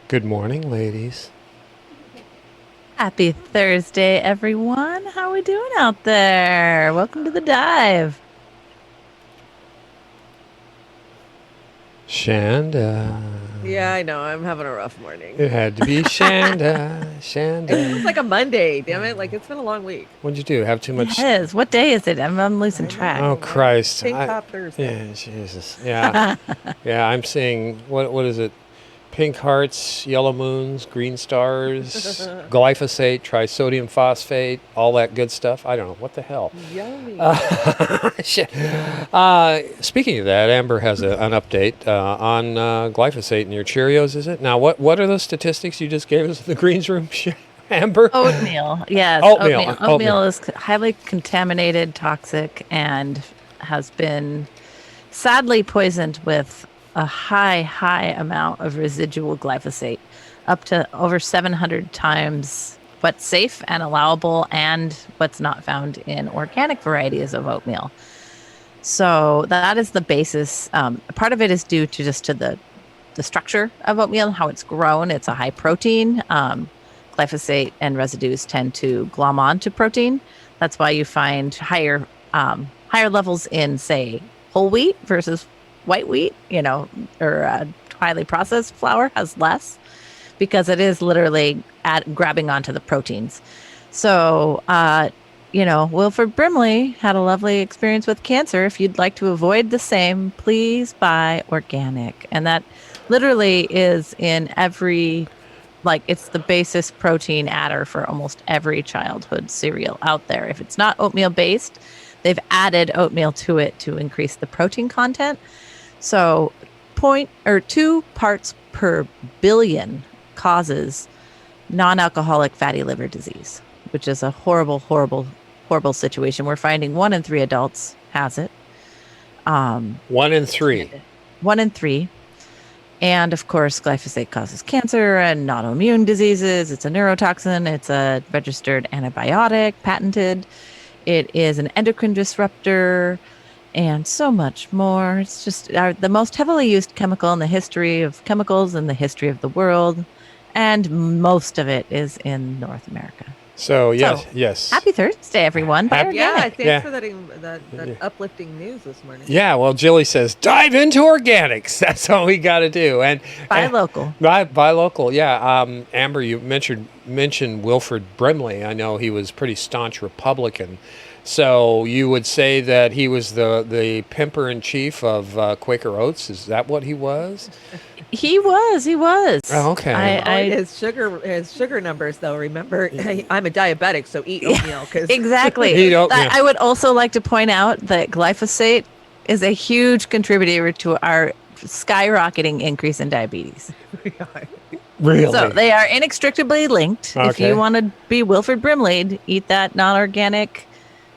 Good morning, ladies. Happy Thursday, everyone. How we doing out there? Welcome to the dive. Shanda. Yeah, I know. I'm having a rough morning. It had to be Shanda. It's just Shanda. like a Monday, damn it. Like it's been a long week. What'd you do? Have too It much? is. What day is it? I'm losing I track. Oh, know, right? Christ. Pink Pop Thursday. Yeah, Jesus. Yeah. Yeah, I'm seeing, what is it? Pink hearts, yellow moons, green stars, glyphosate, trisodium phosphate, all that good stuff. I don't know. What the hell? Yummy. Shit. Speaking of that, Amber has an update on glyphosate in your Cheerios, is it? Now, what are those statistics you just gave us in the greens room, Amber? Oatmeal. Yes, Oatmeal. oatmeal. Oatmeal. Oatmeal is highly contaminated, toxic, and has been sadly poisoned with a high amount of residual glyphosate, up to over 700 times what's safe and allowable and what's not found in organic varieties of oatmeal. So that is the basis. Part of it is due to just to the structure of oatmeal, how it's grown. It's a high protein. Glyphosate and residues tend to glom onto protein. That's why you find higher levels in, say, whole wheat versus white wheat. Or highly processed flour has less because it is literally grabbing onto the proteins. So, Wilford Brimley had a lovely experience with cancer. If you'd like to avoid the same, please buy organic. And that literally is in every, like, it's the basis protein adder for almost every childhood cereal out there. If it's not oatmeal based, they've added oatmeal to it to increase the protein content. So, 2 parts per billion causes non-alcoholic fatty liver disease, which is a horrible situation. We're finding 1 in 3 adults has it. 1 in 3. 1 in 3. And of course, glyphosate causes cancer and autoimmune diseases. It's a neurotoxin. It's a registered antibiotic, patented. It is an endocrine disruptor and so much more. It's just the most heavily used chemical in the history of chemicals in the history of the world. And most of it is in North America. So, yes, So, yes. happy Thursday, everyone. Buy Happy- Yeah, organic. thanks Yeah. for that uplifting news this morning. Yeah, well, Jilly says, dive into organics. That's all we got to do. And Buy local. Buy local, yeah. Amber, you mentioned Wilford Brimley. I know he was pretty staunch Republican. So you would say that he was the pimper in chief of Quaker Oats. Is that what he was? He was. Oh, okay. His sugar numbers though. Remember, I'm a diabetic, so eat oatmeal because Exactly. Eat oatmeal. I would also like to point out that glyphosate is a huge contributor to our skyrocketing increase in diabetes. Really? So they are inextricably linked. If Okay. you want to be Wilford Brimley, eat that non-organic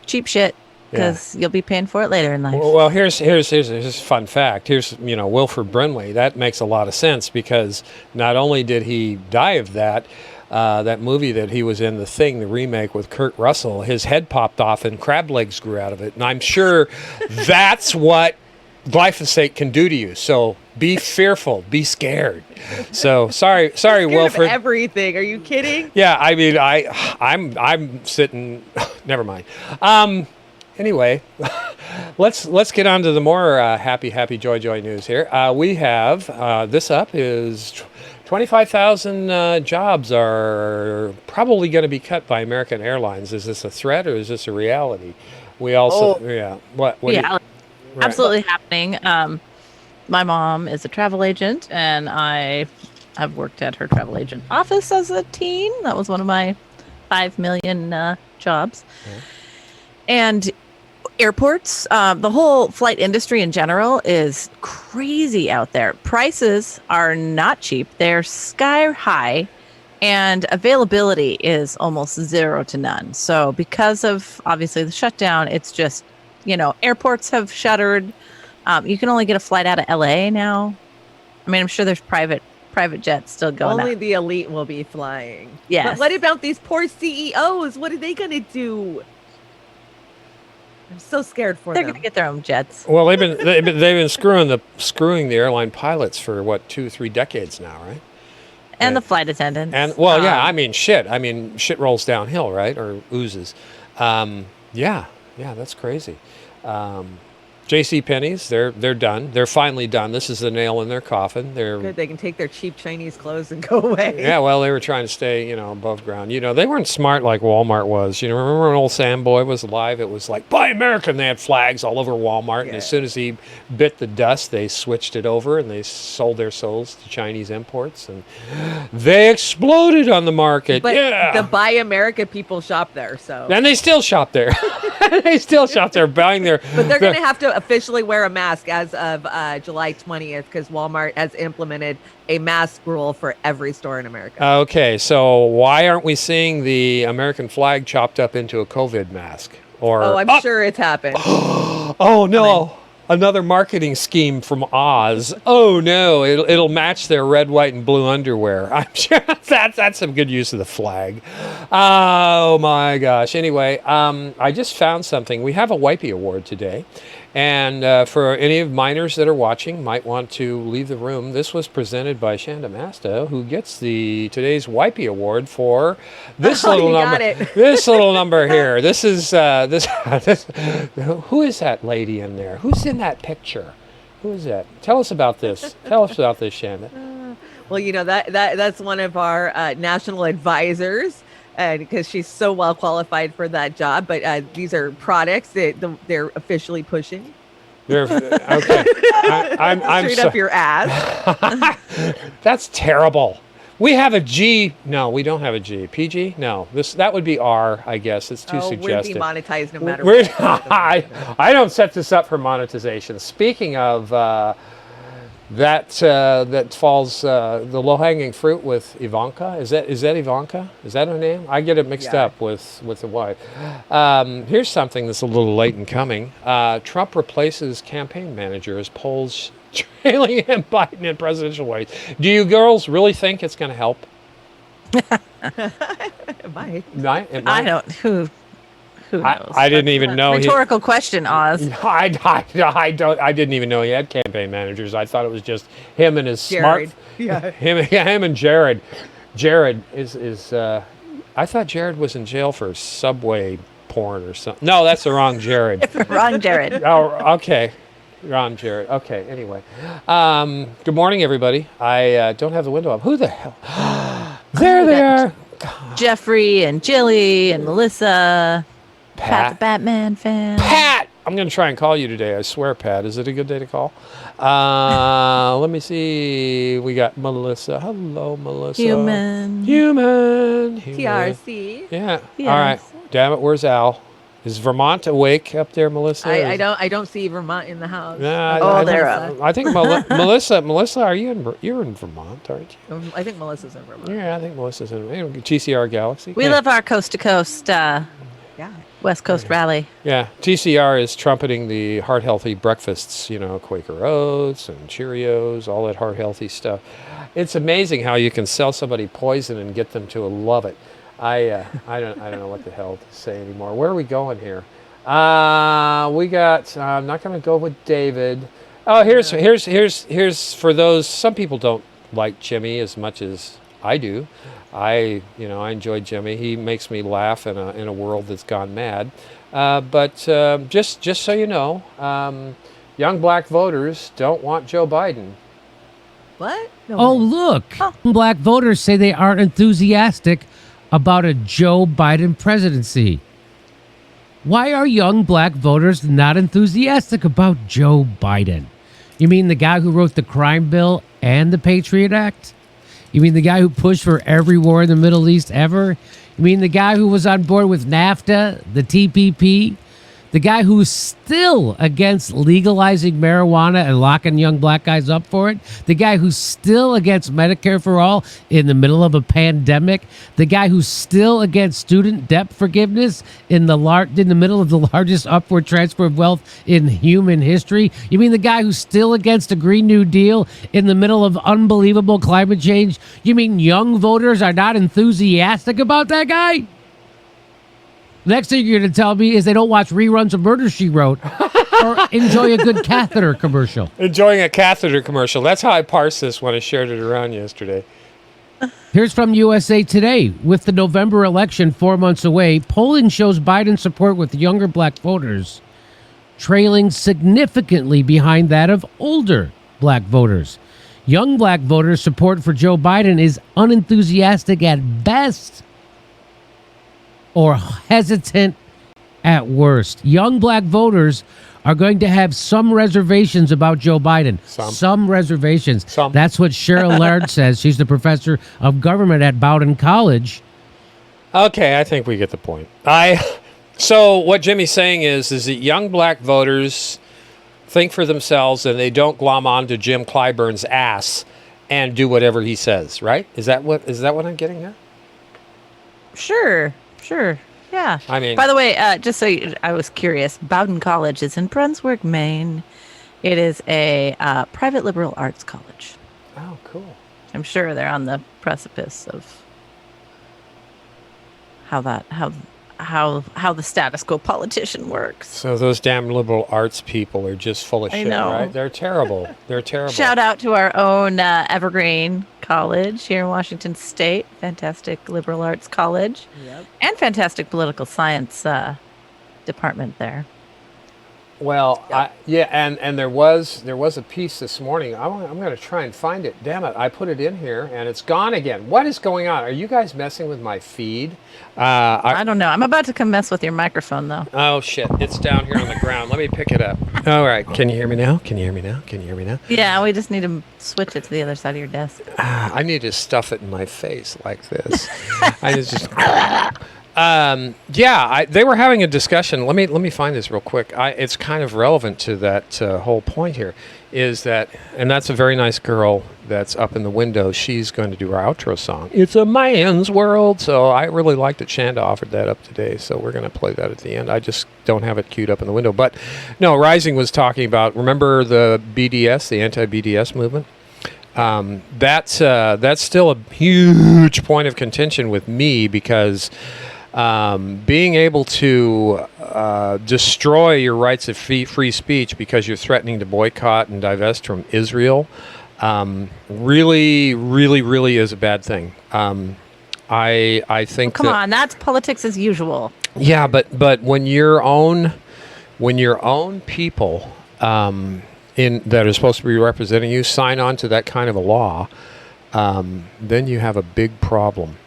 cheap shit because you'll be paying for it later in life. Well, here's a fun fact. Here's Wilford Brimley. That makes a lot of sense because not only did he die of that, that movie that he was in, The Thing, the remake with Kurt Russell, his head popped off and crab legs grew out of it, and I'm sure that's what glyphosate can do to you. So be fearful, be scared. So sorry, scared of Wilford. everything. Are you kidding? Yeah, I mean, I'm sitting. Never mind. Anyway, let's get on to the more happy joy news here. We have this up is 25,000 jobs are probably going to be cut by American Airlines. Is this a threat or is this a reality? We also what do you- Yeah, right. absolutely happening. My mom is a travel agent, and I have worked at her travel agent office as a teen. That was one of my 5 million jobs. And airports, the whole flight industry in general is crazy out there. Prices are not cheap. They're sky high, and availability is almost 0 to none. So because of obviously the shutdown, it's just, airports have shuttered. You can only get a flight out of LA now. I mean, I'm sure there's private jets still going Only out. the elite will be flying. Yes. But what about these poor CEOs? What are they going to do? I'm so scared for They're them. going to get their own jets. Well, they've been screwing the airline pilots for what 2-3 decades now, right? And the flight attendants. And well, yeah, I mean, shit. I mean, shit rolls downhill, right? Or oozes. Yeah, that's crazy. J.C. Penney's, they're done. They're finally done. This is the nail in their coffin. They're Good, they can take their cheap Chinese clothes and go away. Yeah, well, they were trying to stay, above ground. They weren't smart like Walmart was. Remember when old Sam Boy was alive? It was like, buy American. They had flags all over Walmart. And as soon as he bit the dust, they switched it over and they sold their souls to Chinese imports. And they exploded on the market. But yeah. the Buy America people shop there, so. And they still shop there. They still shop there buying their... But they're going to have to officially wear a mask as of July 20th because Walmart has implemented a mask rule for every store in America. Okay, so why aren't we seeing the American flag chopped up into a COVID mask? Or I'm sure it's happened. Oh no, another marketing scheme from Oz. Oh no, it'll match their red, white, and blue underwear. I'm sure that's some good use of the flag. Oh my gosh. Anyway, I just found something. We have a Wipey Award today. And for any of minors that are watching, might want to leave the room. This was presented by Shanda Masta, who gets today's Wipey Award for this little number. This little number here. This is this. Who is that lady in there? Who's in that picture? Who is that? Tell us about this. Tell us about this, Shanda. Well, that's one of our national advisors. Because she's so well qualified for that job, but these are products that they're officially pushing. They're okay. I'm straight up your ass. That's terrible. We have a G. No, we don't have a G. PG? No. That would be R, I guess. It's too suggestive. We're demonetized no matter what. I don't set this up for monetization. Speaking of that falls the low-hanging fruit with Ivanka. Is that Ivanka? Is that her name? I get it mixed up with the wife. Here's something that's a little late in coming. Trump replaces campaign manager as polls trailing him Biden in presidential race. Do you girls really think it's going to help? It might. I don't. Who knows? I didn't even know. Rhetorical question, Oz. I didn't even know he had campaign managers. I thought it was just him and his Jared. him and Jared. Jared is. I thought Jared was in jail for subway porn or something. No, that's the wrong Jared. Wrong Jared. Oh, okay. Wrong Jared. Okay. Anyway, good morning, everybody. I don't have the window up. Who the hell? There they are. Jeffrey and Jilly and Melissa. Pat the Batman fan. Pat! I'm going to try and call you today. I swear, Pat. Is it a good day to call? Let me see. We got Melissa. Hello, Melissa. Human. TRC. Yeah. Yes. All right. Damn it. Where's Al? Is Vermont awake up there, Melissa? I don't see Vermont in the house. They're up. I think Melissa, you're in Vermont, aren't you? I think Melissa's in Vermont. Yeah, I think Melissa's in TCR Galaxy. We love our coast to coast. West Coast rally. Yeah, TCR is trumpeting the heart-healthy breakfasts, Quaker Oats and Cheerios, all that heart-healthy stuff. It's amazing how you can sell somebody poison and get them to love it. I don't know what the hell to say anymore. Where are we going here? We got. I'm not going to go with David. Oh, here's for those. Some people don't like Jimmy as much as I do. I enjoy Jimmy. He makes me laugh in a world that's gone mad. But just so you know, young black voters don't want Joe Biden. What? No way. Look. Oh. Black voters say they aren't enthusiastic about a Joe Biden presidency. Why are young black voters not enthusiastic about Joe Biden? You mean the guy who wrote the crime bill and the Patriot Act? You mean the guy who pushed for every war in the Middle East ever? You mean the guy who was on board with NAFTA, the TPP? The guy who's still against legalizing marijuana and locking young black guys up for it? The guy who's still against Medicare for all in the middle of a pandemic? The guy who's still against student debt forgiveness in the middle of the largest upward transfer of wealth in human history? You mean the guy who's still against a Green New Deal in the middle of unbelievable climate change? You mean young voters are not enthusiastic about that guy? Next thing you're going to tell me is they don't watch reruns of Murder, She Wrote or enjoy a good catheter commercial. Enjoying a catheter commercial. That's how I parsed this when I shared it around yesterday. Here's from USA Today. With the November election 4 months away, polling shows Biden's support with younger black voters trailing significantly behind that of older black voters. Young black voters' support for Joe Biden is unenthusiastic at best or hesitant at worst. Young black voters are going to have some reservations about Joe Biden. Some reservations. Some. That's what Cheryl Laird says. She's the professor of government at Bowdoin College. Okay, I think we get the point. So what Jimmy's saying is that young black voters think for themselves and they don't glom onto Jim Clyburn's ass and do whatever he says, right? Is that what I'm getting at? Sure. Yeah. I mean, by the way, just so I was curious, Bowdoin College is in Brunswick, Maine. It is a private liberal arts college. Oh, cool. I'm sure they're on the precipice of how the status quo politician works. So those damn liberal arts people are just full of I shit, know. right? They're terrible. They're terrible. Shout out to our own Evergreen College here in Washington State. Fantastic liberal arts college. Yep. And fantastic political science department there. Well, and there was a piece this morning. I'm going to try and find it. Damn it! I put it in here and it's gone again. What is going on? Are you guys messing with my feed? I don't know. I'm about to come mess with your microphone though. Oh shit! It's down here on the ground. Let me pick it up. All right. Can you hear me now? Can you hear me now? Can you hear me now? Yeah, we just need to switch it to the other side of your desk. I need to stuff it in my face like this. I just. They were having a discussion. Let me find this real quick. It's kind of relevant to that whole point here. Is that, and that's a very nice girl that's up in the window. She's going to do our outro song. It's a man's world. So I really liked that Shanda offered that up today. So we're going to play that at the end. I just don't have it queued up in the window. But no, Rising was talking about, remember the BDS, the anti-BDS movement? That's still a huge point of contention with me because being able to destroy your rights of free speech because you're threatening to boycott and divest from Israel really, really, really is a bad thing. I think Come on, that's politics as usual. Yeah, but when your own people that are supposed to be representing you sign on to that kind of a law, then you have a big problem.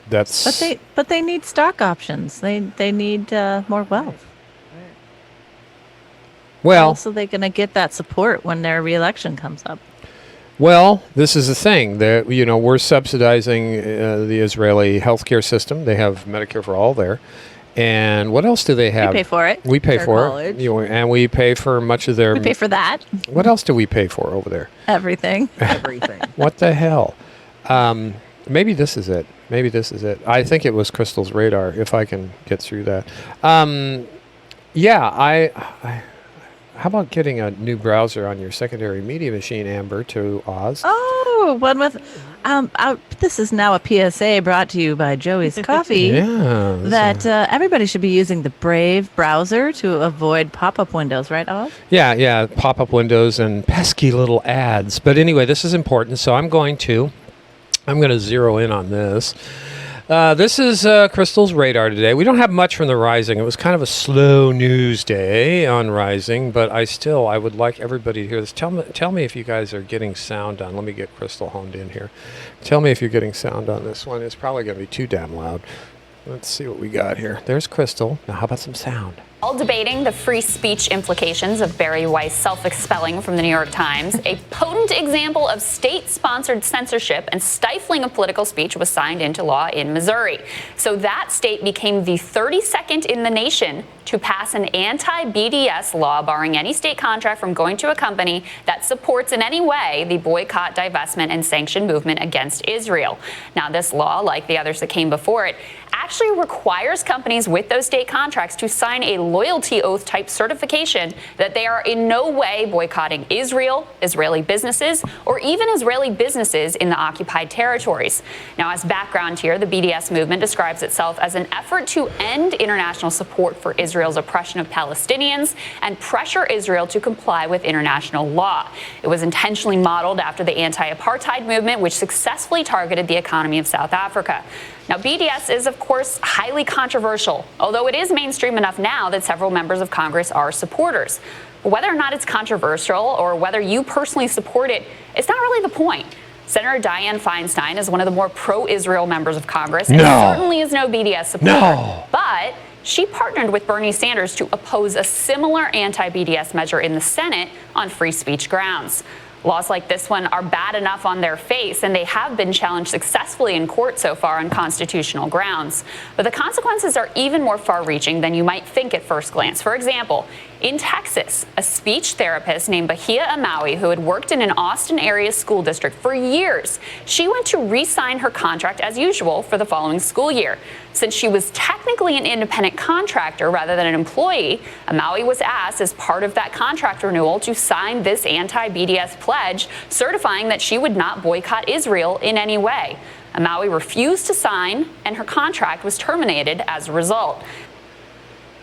But they need stock options. They need more wealth. Well, so they're going to get that support when their reelection comes up. Well, this is the thing that we're subsidizing the Israeli healthcare system. They have Medicare for all there, and what else do they have? We pay for it. We pay Their for college. it, and we pay for much of their. We pay for that. What else do we pay for over there? Everything. Everything. What the hell? Maybe this is it. I think it was Crystal's radar, if I can get through that. How about getting a new browser on your secondary media machine, Amber, to Oz? Oh, one with. This is now a PSA brought to you by Joey's Coffee. Yeah. That everybody should be using the Brave browser to avoid pop-up windows, right, Oz? Yeah, pop-up windows and pesky little ads. But anyway, this is important, so I'm going to zero in on this. This is Crystal's radar today. We don't have much from the Rising. It was kind of a slow news day on Rising, but I would like everybody to hear this. Tell me if you guys are getting sound on. Let me get Crystal honed in here. Tell me if you're getting sound on this one. It's probably going to be too damn loud. Let's see what we got here. There's Crystal. Now, how about some sound? All debating the free speech implications of Barry Weiss self-expelling from the New York Times, a potent example of state-sponsored censorship and stifling of political speech was signed into law in Missouri. So that state became the 32nd in the nation to pass an anti-BDS law barring any state contract from going to a company that supports in any way the boycott, divestment, and sanction movement against Israel. Now, this law, like the others that came before it, actually requires companies with those state contracts to sign a loyalty oath type certification that they are in no way boycotting Israel, Israeli businesses, or even Israeli businesses in the occupied territories. Now, as background here, the BDS movement describes itself as an effort to end international support for Israel's oppression of Palestinians and pressure Israel to comply with international law. It was intentionally modeled after the anti-apartheid movement, which successfully targeted the economy of South Africa. Now, BDS is, of course, highly controversial, although it is mainstream enough now that several members of Congress are supporters. But whether or not it's controversial or whether you personally support it, it's not really the point. Senator Dianne Feinstein is one of the more pro-Israel members of Congress and certainly is no BDS supporter. But she partnered with Bernie Sanders to oppose a similar anti-BDS measure in the Senate on free speech grounds. Laws like this one are bad enough on their face, and they have been challenged successfully in court so far on constitutional grounds. But the consequences are even more far-reaching than you might think at first glance. For example, in Texas, a speech therapist named Bahia Amawi, who had worked in an Austin area school district for years, she went to re-sign her contract as usual for the following school year. Since she was technically an independent contractor rather than an employee, Amawi was asked as part of that contract renewal to sign this anti-BDS pledge, certifying that she would not boycott Israel in any way. Amawi refused to sign, and her contract was terminated as a result.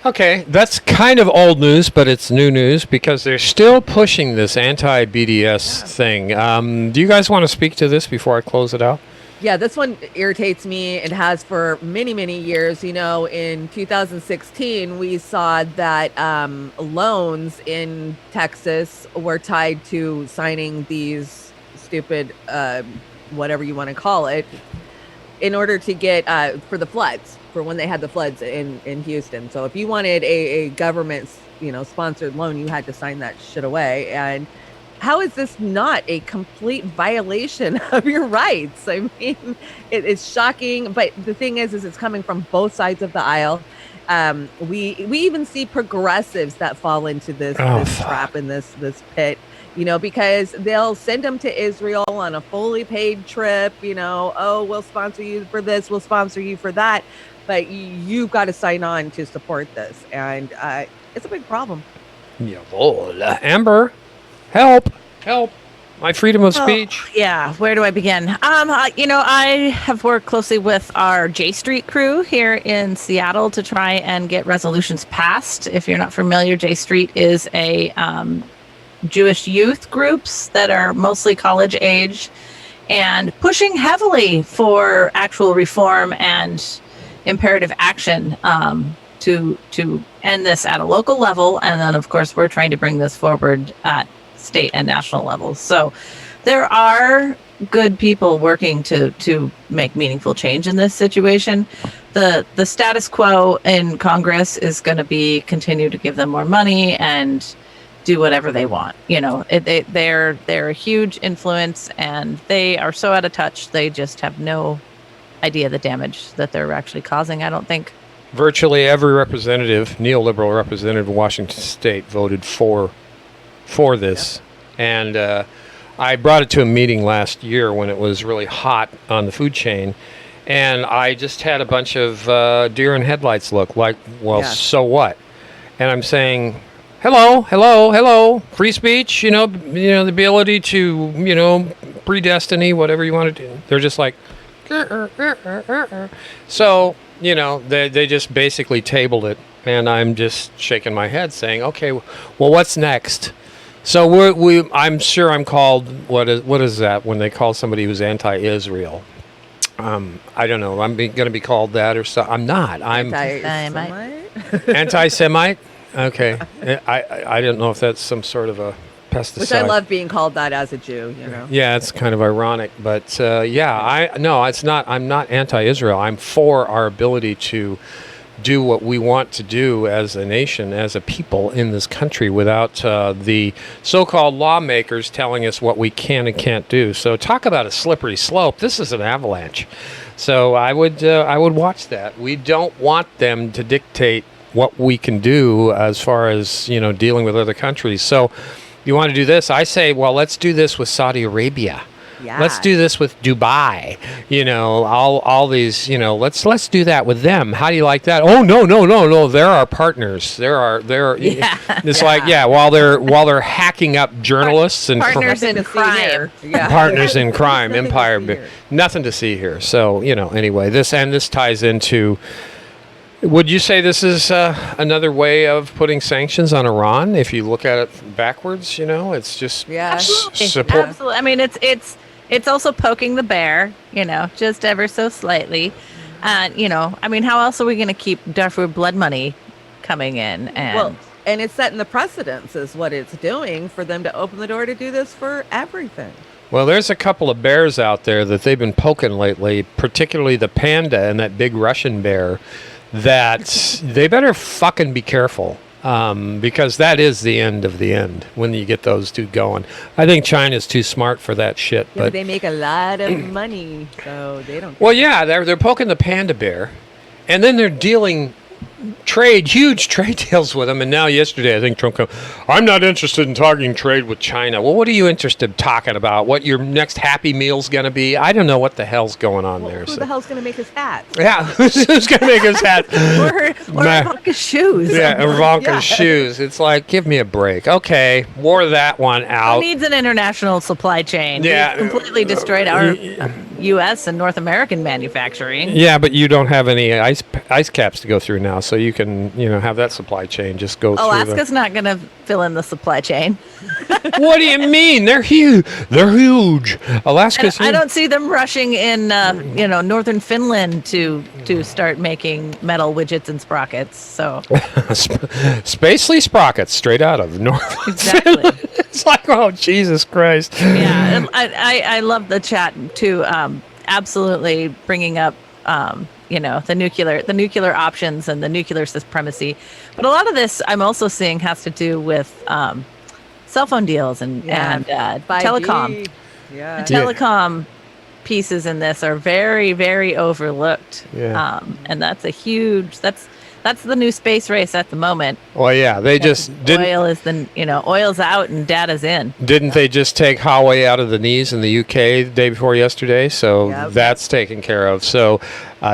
Okay, that's kind of old news, but it's new news because they're still pushing this anti-BDS thing. Do you guys want to speak to this before I close it out? Yeah, this one irritates me. It has for many, many years. You know, in 2016, we saw that loans in Texas were tied to signing these stupid, whatever you want to call it, in order to get for the floods, for when they had the floods in Houston. So if you wanted a government, sponsored loan, you had to sign that shit away. And how is this not a complete violation of your rights? I mean, it's shocking. But the thing is it's coming from both sides of the aisle. We even see progressives that fall into this trap and this pit, because they'll send them to Israel on a fully paid trip, we'll sponsor you for this, we'll sponsor you for that. But you've got to sign on to support this. And it's a big problem. Jawohl. Amber, help. My freedom of speech. Yeah, where do I begin? I have worked closely with our J Street crew here in Seattle to try and get resolutions passed. If you're not familiar, J Street is a Jewish youth groups that are mostly college age and pushing heavily for actual reform and imperative action to end this at a local level. And then, of course, we're trying to bring this forward at state and national levels. So there are good people working to make meaningful change in this situation. The status quo in Congress is going to be continue to give them more money and do whatever they want. They're a huge influence and they are so out of touch. They just have no idea the damage that they're actually causing, I don't think. Virtually every representative, neoliberal representative of Washington State voted for this. And I brought it to a meeting last year when it was really hot on the food chain. And I just had a bunch of deer in headlights look like, so what? And I'm saying, hello, free speech, the ability to, predestiny, whatever you want to do. They're just like, so, they just basically tabled it. And I'm just shaking my head saying, okay, well, what's next? So I'm sure I'm called, what is that when they call somebody who's anti-Israel? I don't know. I'm going to be called that or so. I'm not. I'm Anti-Semite. Anti-Semite? Okay. I don't know if that's some sort of a pesticide. Which I love being called that as a Jew, Yeah, it's kind of ironic. But it's not. I'm not anti-Israel. I'm for our ability to do what we want to do as a nation, as a people in this country without the so-called lawmakers telling us what we can and can't do. So talk about a slippery slope. This is an avalanche. So I would watch that. We don't want them to dictate what we can do as far as, dealing with other countries. So you want to do this? I say, well, let's do this with Saudi Arabia. Yeah. Let's do this with Dubai. All these. Let's do that with them. How do you like that? Oh, no. They're our partners. They're. Yeah. It's like while they're hacking up journalists and Partners Nothing in to see crime. here. Yeah. partners in crime, Nothing to empire. see here. Nothing to see here. So anyway, this ties into. Would you say this is another way of putting sanctions on Iran? If you look at it backwards, it's just Yeah. support. Absolutely. I mean, it's also poking the bear, just ever so slightly. And, I mean, how else are we going to keep Darfur blood money coming in? And And it's setting the precedence is what it's doing for them to open the door to do this for everything. Well, there's a couple of bears out there that they've been poking lately, particularly the panda and that big Russian bear, that they better fucking be careful. Because that is the end of the end when you get those two going. I think China's too smart for that shit. Yeah, But they make a lot of money, so they don't. well, yeah, they're poking the panda bear, and then they're dealing huge trade deals with them. And now yesterday, I think Trump came, I'm not interested in talking trade with China. Well, what are you interested in talking about? What your next Happy Meal's going to be? I don't know what the hell's going on there. Who the hell's going to make his hat? Yeah, who's going to make his hat? or Ivanka's shoes. Yeah, Ivanka's Yeah. shoes. It's like, give me a break. Okay, wore that one Who out. needs an international supply chain? Yeah. We've completely destroyed our U.S. and North American manufacturing. Yeah, but you don't have any ice caps to go through now, so you can have that supply chain just go through. Alaska's not going to fill in the supply chain. What do you mean? They're huge. They're huge. Alaska's I huge. don't see them rushing in, northern Finland to start making metal widgets and sprockets. So Spacely sprockets straight out of North. exactly. It's like, oh, Jesus Christ. Yeah, and I love the chat too. Absolutely bringing up, the nuclear options and the nuclear supremacy. But a lot of this I'm also seeing has to do with cell phone deals and 5G. telecom. Yeah. The telecom pieces in this are very, very overlooked. Yeah. And that's a huge. That's the new space race at the moment. Well, yeah, they just didn't. Oil's out and data's in. Didn't they just take Huawei out of the knees in the UK the day before yesterday? So Yep. that's taken care of. So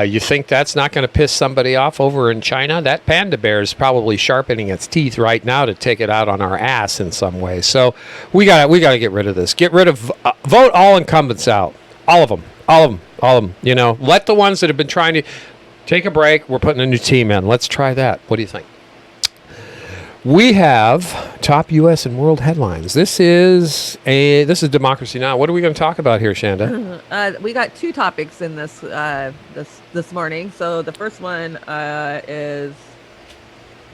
you think that's not going to piss somebody off over in China? That panda bear is probably sharpening its teeth right now to take it out on our ass in some way. So we got to get rid of this. Get rid of vote all incumbents out. All of them. Let the ones that have been trying to take a break. We're putting a new team in. Let's try that. What do you think? We have top U.S. and world headlines. This is Democracy Now! What are we going to talk about here, Shanda? We got two topics in this this morning. So the first one is.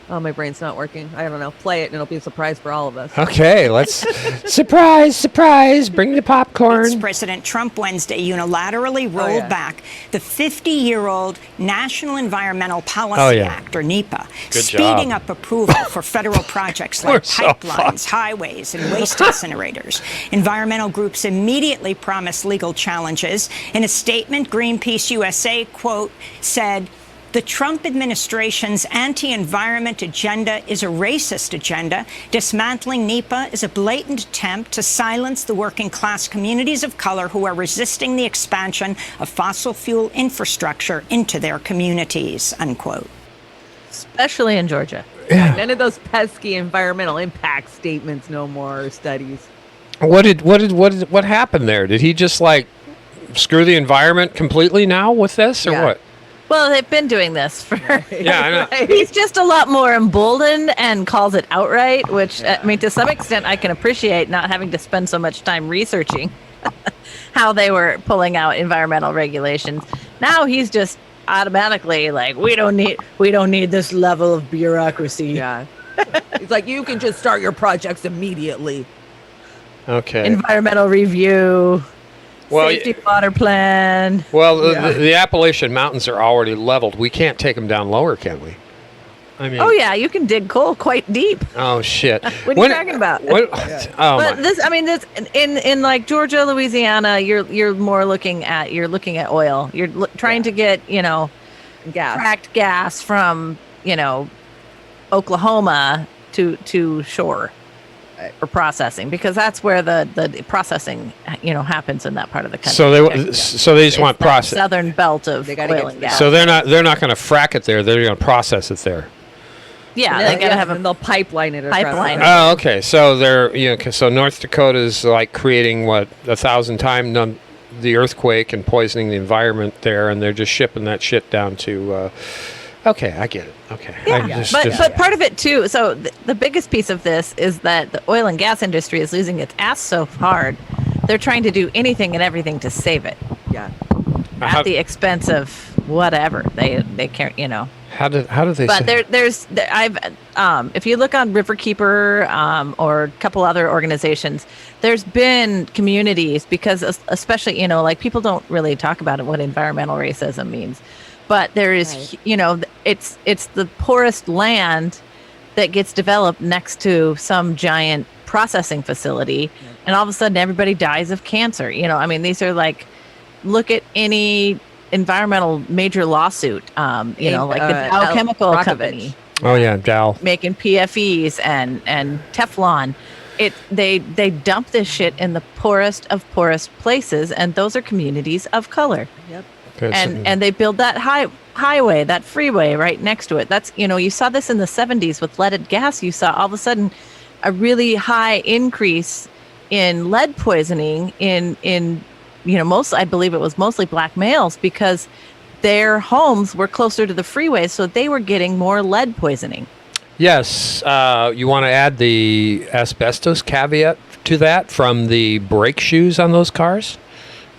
Oh, my brain's not working. I don't know. Play it, and it'll be a surprise for all of us. Okay, let's surprise! Bring the popcorn. President Trump Wednesday unilaterally rolled yeah. back the 50-year-old National Environmental Policy Oh, yeah. Act, or NEPA, Good speeding job. up approval for federal projects like We're so pipelines, highways, and waste incinerators. Environmental groups immediately promised legal challenges. In a statement, Greenpeace USA, quote, said, "The Trump administration's anti-environment agenda is a racist agenda. Dismantling NEPA is a blatant attempt to silence the working class communities of color who are resisting the expansion of fossil fuel infrastructure into their communities," unquote. Especially in Georgia. None of those pesky environmental impact statements no more, or studies. What happened there? Did he just screw the environment completely now with this, or Yeah. what? Well, they've been doing this for. Yeah, I know. He's just a lot more emboldened and calls it outright, which, I mean, to some extent, I can appreciate not having to spend so much time researching how they were pulling out environmental regulations. Now he's just automatically like, we don't need this level of bureaucracy. Yeah. It's like, you can just start your projects immediately. Okay. Environmental review, Well, safety water plan. Well, Yeah. the Appalachian Mountains are already leveled. We can't take them down lower, can we? I mean. Oh yeah, you can dig coal quite deep. Oh shit. What are you talking about? Oh But my. this in like Georgia, Louisiana, you're more looking at oil. You're trying to get Gas. fracked gas from Oklahoma to shore. for processing, because that's where the processing, happens in that part of the country. So they just want that process. southern belt of They gotta oil get and to gas. So they're not going to frack it there. They're going to process it there. Yeah, Yeah, they gotta have and a they'll pipeline it. across Pipeline the- it. Oh, okay. So so North Dakota's like creating 1,000 times the earthquake and poisoning the environment there, and they're just shipping that shit down to. Okay, I get it. Okay. Yeah, but part of it too. So the biggest piece of this is that the oil and gas industry is losing its ass so hard. They're trying to do anything and everything to save it Yeah. How- at the expense of whatever they can't. How do they? But say? I've if you look on Riverkeeper or a couple other organizations, there's been communities, because especially like people don't really talk about what environmental racism means, but there is it's the poorest land that gets developed next to some giant processing facility, and all of a sudden everybody dies of cancer. These are like, look at any environmental major lawsuit, like the Dow Chemical Rokovich. Company Oh yeah, Dole. making PFEs and Teflon. They dump this shit in the poorest of poorest places, and those are communities of color. Yep. Okay, And they build that highway, that freeway right next to it. That's you saw this in the 70s with leaded gas. You saw all of a sudden a really high increase in lead poisoning in I believe it was mostly black males, because their homes were closer to the freeways, so they were getting more lead poisoning. Yes, you want to add the asbestos caveat to that from the brake shoes on those cars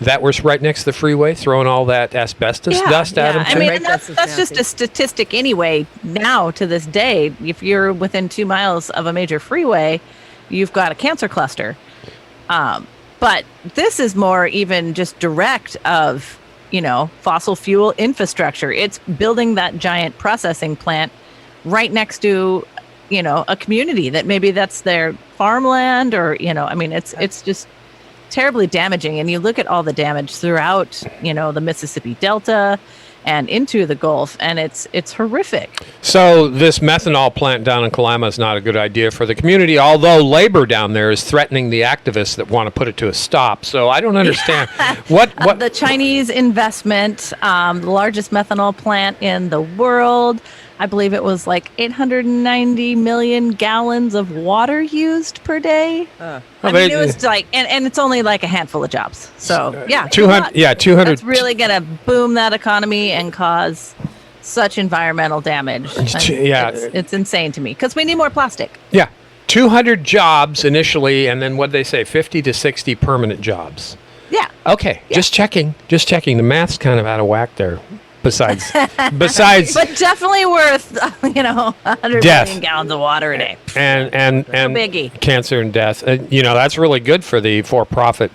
that were right next to the freeway, throwing all that asbestos dust at them. I too? mean, Brake and that's dust is just a statistic anyway. Now to this day, if you're within 2 miles of a major freeway, you've got a cancer cluster. But this is more even just direct of, fossil fuel infrastructure. It's building that giant processing plant right next to, a community that maybe that's their farmland, or, it's just terribly damaging. And you look at all the damage throughout, the Mississippi Delta and into the Gulf, and it's horrific. So this methanol plant down in Kalama is not a good idea for the community, although labor down there is threatening the activists that want to put it to a stop. So I don't understand what The Chinese investment, the largest methanol plant in the world. I believe it was like 890 million gallons of water used per day. It was like, and it's only like a handful of jobs. So yeah, 200. Yeah, 200. That's really going to boom that economy and cause such environmental damage. Yeah. It's insane to me, because we need more plastic. Yeah, 200 jobs initially, and then what they say, 50 to 60 permanent jobs. Yeah. Okay, just checking. The math's kind of out of whack there. Besides, But definitely worth, 100 Death. million gallons of water a day. and biggie. cancer and death. That's really good for the for-profit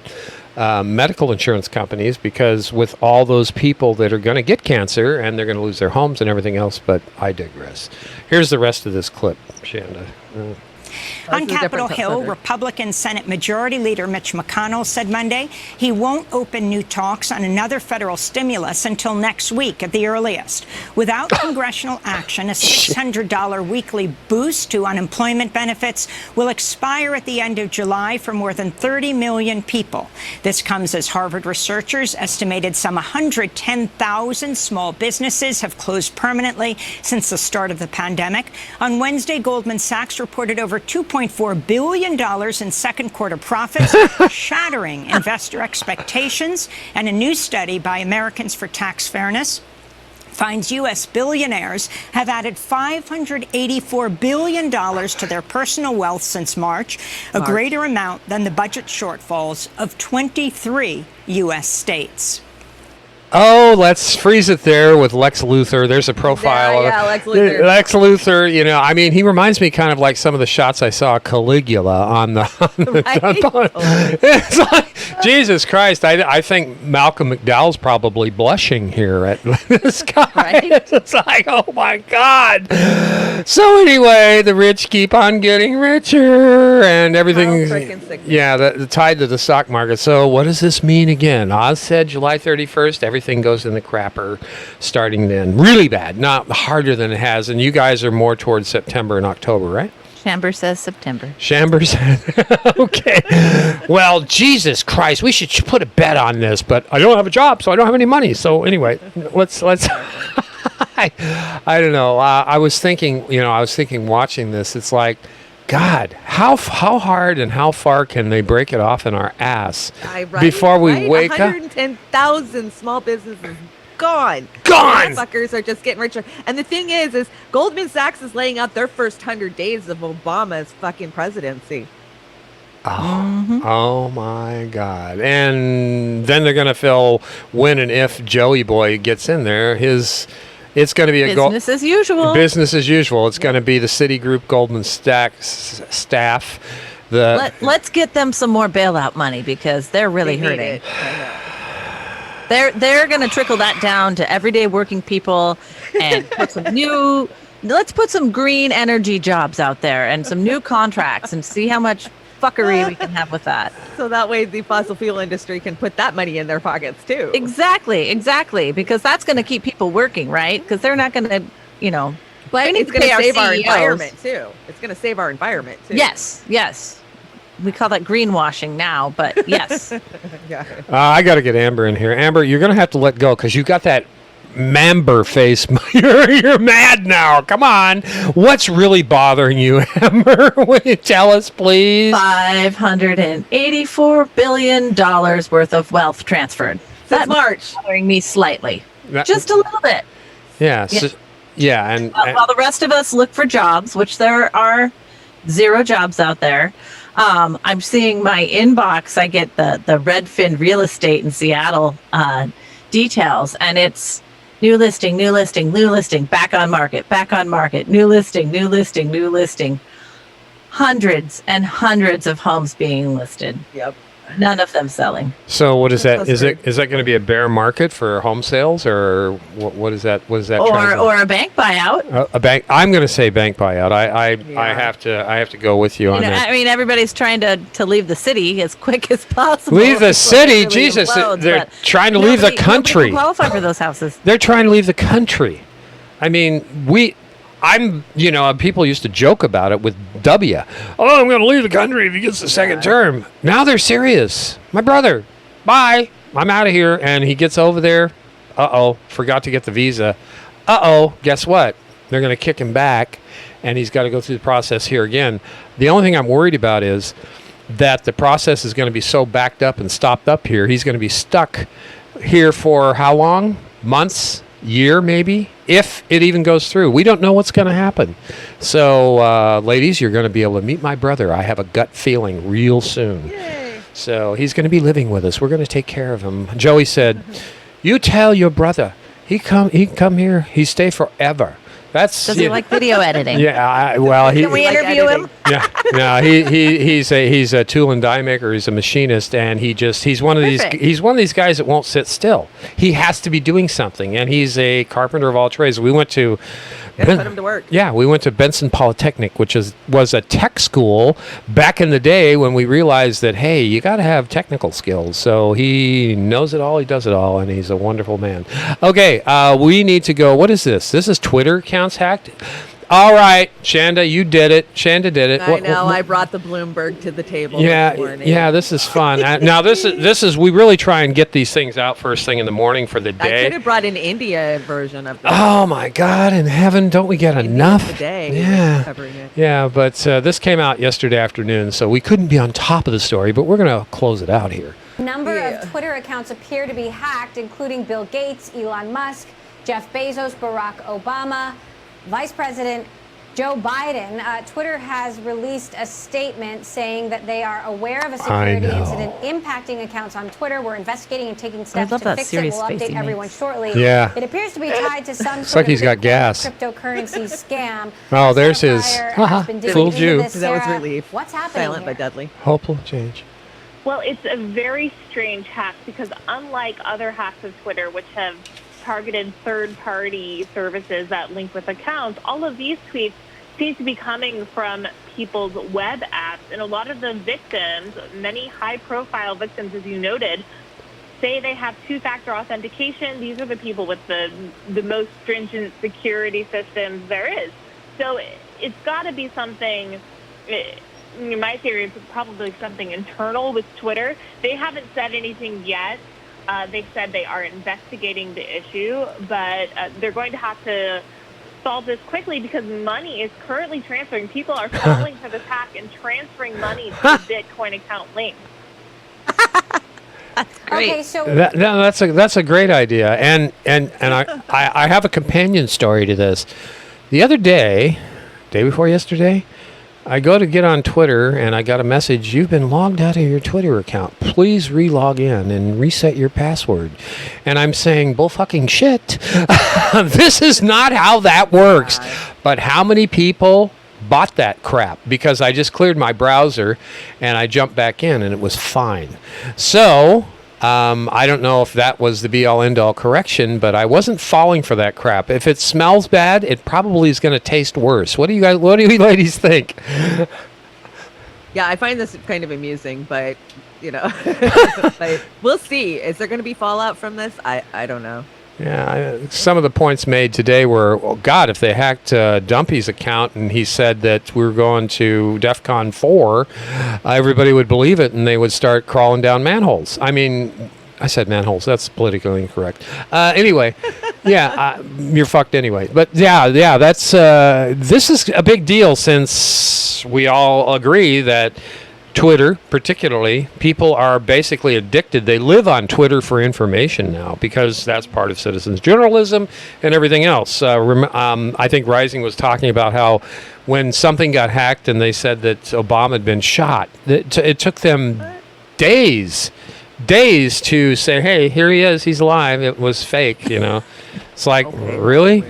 medical insurance companies, because with all those people that are going to get cancer and they're going to lose their homes and everything else. But I digress. Here's the rest of this clip, Shanda. On This is a Capitol different Hill, subject. Republican Senate Majority Leader Mitch McConnell said Monday he won't open new talks on another federal stimulus until next week at the earliest. Without congressional action, a $600 weekly boost to unemployment benefits will expire at the end of July for more than 30 million people. This comes as Harvard researchers estimated some 110,000 small businesses have closed permanently since the start of the pandemic. On Wednesday, Goldman Sachs reported over $2.4 billion in second quarter profits, shattering investor expectations. And a new study by Americans for Tax Fairness finds U.S. billionaires have added $584 billion to their personal wealth since March, a greater amount than the budget shortfalls of 23 U.S. states. Oh, let's freeze it there with Lex Luthor. There's a profile. Yeah, Lex Luthor. Lex Luthor, he reminds me kind of like some of the shots I saw of Caligula on the. Right? It's like, Jesus Christ, I think Malcolm McDowell's probably blushing here at this guy. Right? It's like, oh my God. So anyway, the rich keep on getting richer and everything. freaking sick. Yeah, the tied to the stock market. So what does this mean again? Oz said July 31st, everything goes in the crapper starting then. Really bad, not harder than it has. And you guys are more towards September and October, right? Chamber says September. Chambers. Okay. Well, Jesus Christ, we should put a bet on this, but I don't have a job, so I don't have any money. So anyway, let's. I don't know. I was thinking, watching this. It's like, God, how hard and how far can they break it off in our ass before we wake up? 110,000 small businesses gone. Gone. Fuckers are just getting richer. And the thing is Goldman Sachs is laying out their first 100 days of Obama's fucking presidency. Oh my God. And then they're going to fill when and if Joey Boy gets in there. It's going to be a Business as usual. Business as usual. It's going to be the Citigroup Goldman Sachs staff. Let's get them some more bailout money because they're really hurting. They're going to trickle that down to everyday working people and let's put some green energy jobs out there and some new contracts and see how much fuckery we can have with that. So that way the fossil fuel industry can put that money in their pockets too. Exactly. Because that's going to keep people working, right? Because they're not going to, But we need it's to going pay to save our CEOs. environment too. It's going to save our environment too. Yes. We call that greenwashing now, but yes. Yeah. I got to get Amber in here. Amber, you're going to have to let go because you got that Mamber face. You're mad now. Come on. What's really bothering you, Amber? Will you tell us, please? $584 billion worth of wealth transferred. Since March. Bothering me slightly. That- Just a little bit. Yeah. And While the rest of us look for jobs, which there are 0 jobs out there, I'm seeing my inbox. I get the Redfin real estate in Seattle details, and it's new listing, back on market, new listing. Hundreds and hundreds of homes being listed. Yep. None of them selling. so what is that? Is That's that going to be a bear market for home sales or what is that? What is that? Or a bank buyout. A bank. I'm going to say bank buyout. I Yeah. have to go with you on that. I mean, everybody's trying to leave the city as quick as possible. Leave the before it city, really Jesus! implodes, They're but trying to leave the nobody country. can qualify for those houses. They're trying to leave the country. I mean, people used to joke about it with W. Oh, I'm going to leave the country if he gets the second term. Now they're serious. My brother, bye. I'm out of here. And he gets over there. Forgot to get the visa. Guess what? They're going to kick him back, and he's got to go through the process here again. The only thing I'm worried about is that the process is going to be so backed up and stopped up here. He's going to be stuck here for how long? Months? Year maybe, if it even goes through. We don't know what's going to happen. So ladies, you're going to be able to meet my brother. I have a gut feeling real soon. Yay. So he's going to be living with us. We're going to take care of him. Joey said, you tell your brother he can come here, he stay forever. Does he like video editing? Yeah, Can we interview him? Yeah, no, he's a tool and die maker. He's a machinist, and he's one of these guys that won't sit still. He has to be doing something, and he's a carpenter of all trades. We went to Put him to work. Yeah, we went to Benson Polytechnic, which was a tech school back in the day when we realized that, hey, you got to have technical skills. So he knows it all, he does it all, and he's a wonderful man. Okay, we need to go. What is this? This is Twitter accounts hacked? All right, Shanda, you did it. Shanda did it. I know. I brought the Bloomberg to the table. Yeah, this morning. yeah, this is fun. Now, this is we really try and get these things out first thing in the morning for the I day. could have brought an India version of this. Oh my God in heaven, don't we get enough? Today, Yeah. covering it. Yeah, but this came out yesterday afternoon, so we couldn't be on top of the story, but we're going to close it out here. A number of Twitter accounts appear to be hacked, including Bill Gates, Elon Musk, Jeff Bezos, Barack Obama, Vice President Joe Biden. Twitter has released a statement saying that they are aware of a security incident impacting accounts on Twitter. We're investigating and taking steps to fix it. We'll update everyone shortly. Yeah. It appears to be tied to some It's like he's got gas. cryptocurrency scam. Oh, there's his. Has been digging Fooled into you. this, That was Sarah. relief. What's happening Silent here? but deadly. Hopeful change. Well, it's a very strange hack because unlike other hacks of Twitter, which have targeted third-party services that link with accounts, all of these tweets seem to be coming from people's web apps. And a lot of the victims, many high-profile victims, as you noted, say they have two-factor authentication. These are the people with the most stringent security systems there is. So it's got to be something. My theory is probably something internal with Twitter. They haven't said anything yet. They've said they are investigating the issue, but they're going to have to solve this quickly because money is currently transferring. People are falling for this hack and transferring money to the Bitcoin account link. Great. Okay, so That's a great idea, and I have a companion story to this. The other day before yesterday, I go to get on Twitter and I got a message, you've been logged out of your Twitter account. Please re-log in and reset your password. And I'm saying, bull fucking shit. This is not how that works. But how many people bought that crap? Because I just cleared my browser and I jumped back in and it was fine. So I don't know if that was the be-all end-all correction, but I wasn't falling for that crap. If it smells bad, it probably is going to taste worse. What do you ladies think? Yeah, I find this kind of amusing, but but we'll see. Is there going to be fallout from this? I don't know. Yeah, some of the points made today were, oh God, if they hacked Dumpy's account and he said that we were going to DEFCON 4, everybody would believe it and they would start crawling down manholes. I mean, I said manholes. That's politically incorrect. Anyway, yeah, you're fucked anyway. But yeah, that's this is a big deal since we all agree that Twitter, particularly, people are basically addicted. They live on Twitter for information now because that's part of citizens journalism and everything else. I think Rising was talking about how when something got hacked and they said that Obama had been shot, it took them days to say, hey, here he is, he's alive. It was fake, It's like, really?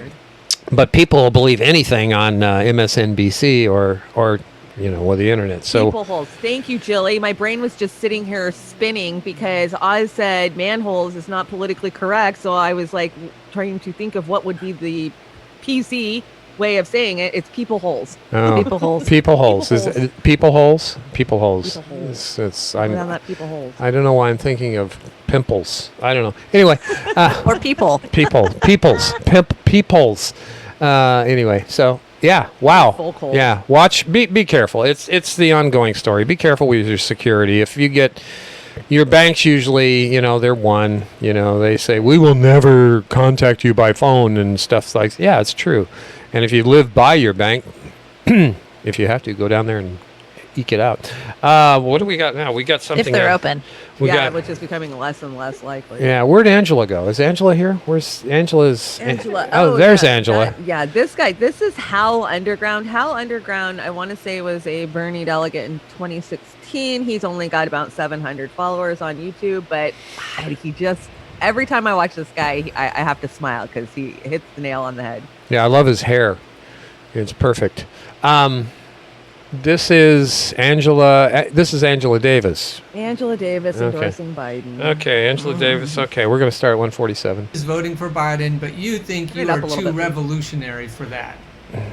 But people will believe anything on MSNBC or with the internet. So people holes. Thank you, Jilly. My brain was just sitting here spinning because I said manholes is not politically correct. So I was like trying to think of what would be the PC way of saying it. It's people holes. Oh, people holes. People holes. Is it people holes? People holes. People holes. I'm not people holes. I don't know why I'm thinking of pimples. I don't know. Anyway, Or people. Peoples. Anyway, so. Yeah. Wow. Yeah. Watch. Be careful. It's the ongoing story. Be careful with your security. If you get your banks, usually, they're one. They say we will never contact you by phone and stuff like. Yeah, it's true. And if you live by your bank, if you have to, go down there and eke it out. What do we got now? We got something. If they're open. Which is becoming less and less likely. Yeah, where'd Angela go? Is Angela here? Where's Angela's? Angela. There's Angela. This guy. This is Hal Underground. Hal Underground, I want to say, was a Bernie delegate in 2016. He's only got about 700 followers on YouTube, but he just, every time I watch this guy, I have to smile because he hits the nail on the head. Yeah, I love his hair. It's perfect. This is Angela. This is Angela Davis. Angela Davis endorsing Biden. Okay, Angela Davis. Okay, we're going to start at 147. Is voting for Biden, but you think you are too revolutionary for that.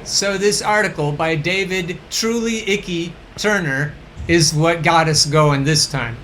So this article by David Truly Icky Turner is what got us going this time.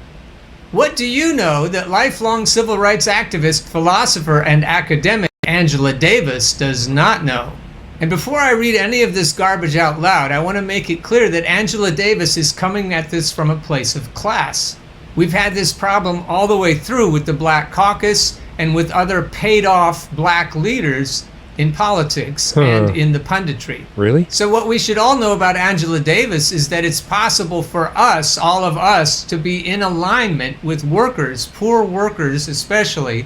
What do you know that lifelong civil rights activist, philosopher, and academic Angela Davis does not know? And before I read any of this garbage out loud, I want to make it clear that Angela Davis is coming at this from a place of class. We've had this problem all the way through with the Black Caucus and with other paid-off black leaders in politics and in the punditry. Really? So what we should all know about Angela Davis is that it's possible for us, all of us, to be in alignment with workers, poor workers especially,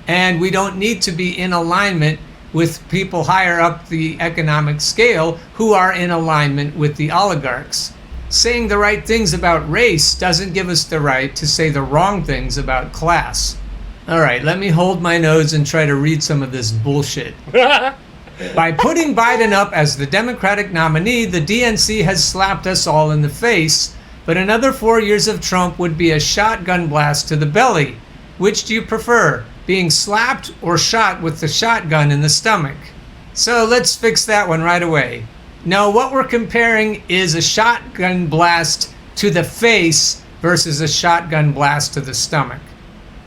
and we don't need to be in alignment with people higher up the economic scale who are in alignment with the oligarchs. Saying the right things about race doesn't give us the right to say the wrong things about class. All right, let me hold my nose and try to read some of this bullshit. By putting Biden up as the Democratic nominee, the DNC has slapped us all in the face, but another 4 years of Trump would be a shotgun blast to the belly. Which do you prefer? Being slapped or shot with the shotgun in the stomach? So let's fix that one right away. No, what we're comparing is a shotgun blast to the face versus a shotgun blast to the stomach.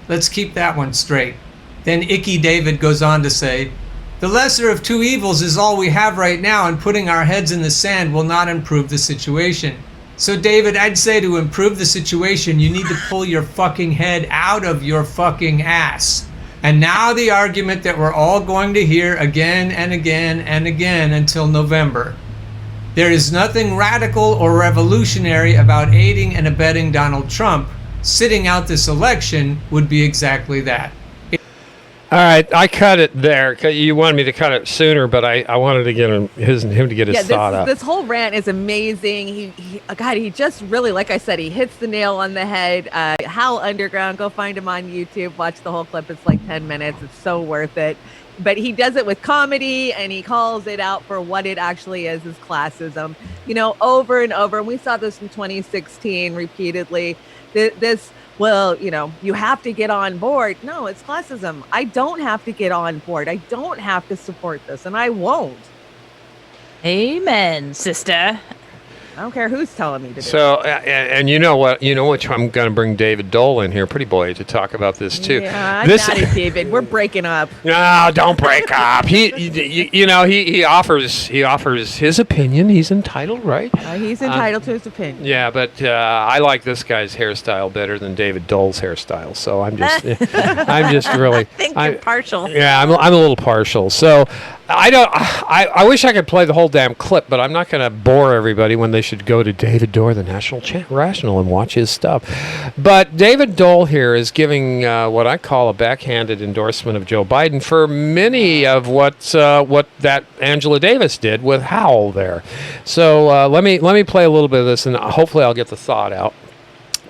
Let's keep that one straight. Then Icky David goes on to say, The lesser of two evils is all we have right now, and putting our heads in the sand will not improve the situation. So, David, I'd say to improve the situation, you need to pull your fucking head out of your fucking ass. And now the argument that we're all going to hear again and again and again until November. There is nothing radical or revolutionary about aiding and abetting Donald Trump. Sitting out this election would be exactly that. All right, I cut it there. You wanted me to cut it sooner, but I wanted to get him to get his thought out. This whole rant is amazing. He just really, like I said, he hits the nail on the head. Hal Underground, go find him on YouTube. Watch the whole clip. It's like 10 minutes. It's so worth it. But he does it with comedy, and he calls it out for what it actually is classism. Over and over. And we saw this in 2016 repeatedly. Well, you have to get on board. No, it's classism. I don't have to get on board. I don't have to support this, and I won't. Amen, sister. I don't care who's telling me to do it. So, and you know what? I'm going to bring David Dole in here, pretty boy, to talk about this too. Yeah, I'm not it, David. We're breaking up. No, don't break up. He offers his opinion. He's entitled, right? He's entitled to his opinion. Yeah, but I like this guy's hairstyle better than David Dole's hairstyle. So I'm just really. I think you're partial. Yeah, I'm a little partial. So I wish I could play the whole damn clip, but I'm not going to bore everybody when they should go to David Dole, the National Rational, and watch his stuff. But David Dole here is giving what I call a backhanded endorsement of Joe Biden for many of what that Angela Davis did with Howell there. So let me play a little bit of this, and hopefully I'll get the thought out.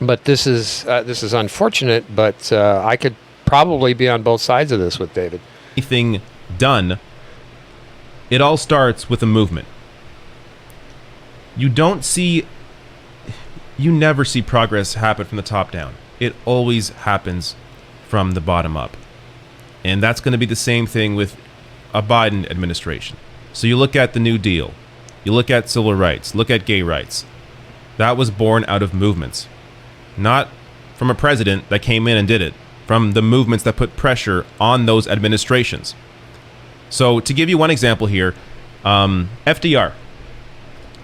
But this is unfortunate, but I could probably be on both sides of this with David. Anything done. It all starts with a movement. You never see progress happen from the top down. It always happens from the bottom up. And that's going to be the same thing with a Biden administration. So you look at the New Deal, you look at civil rights, look at gay rights. That was born out of movements. Not from a president that came in and did it, from the movements that put pressure on those administrations. So to give you one example here, FDR.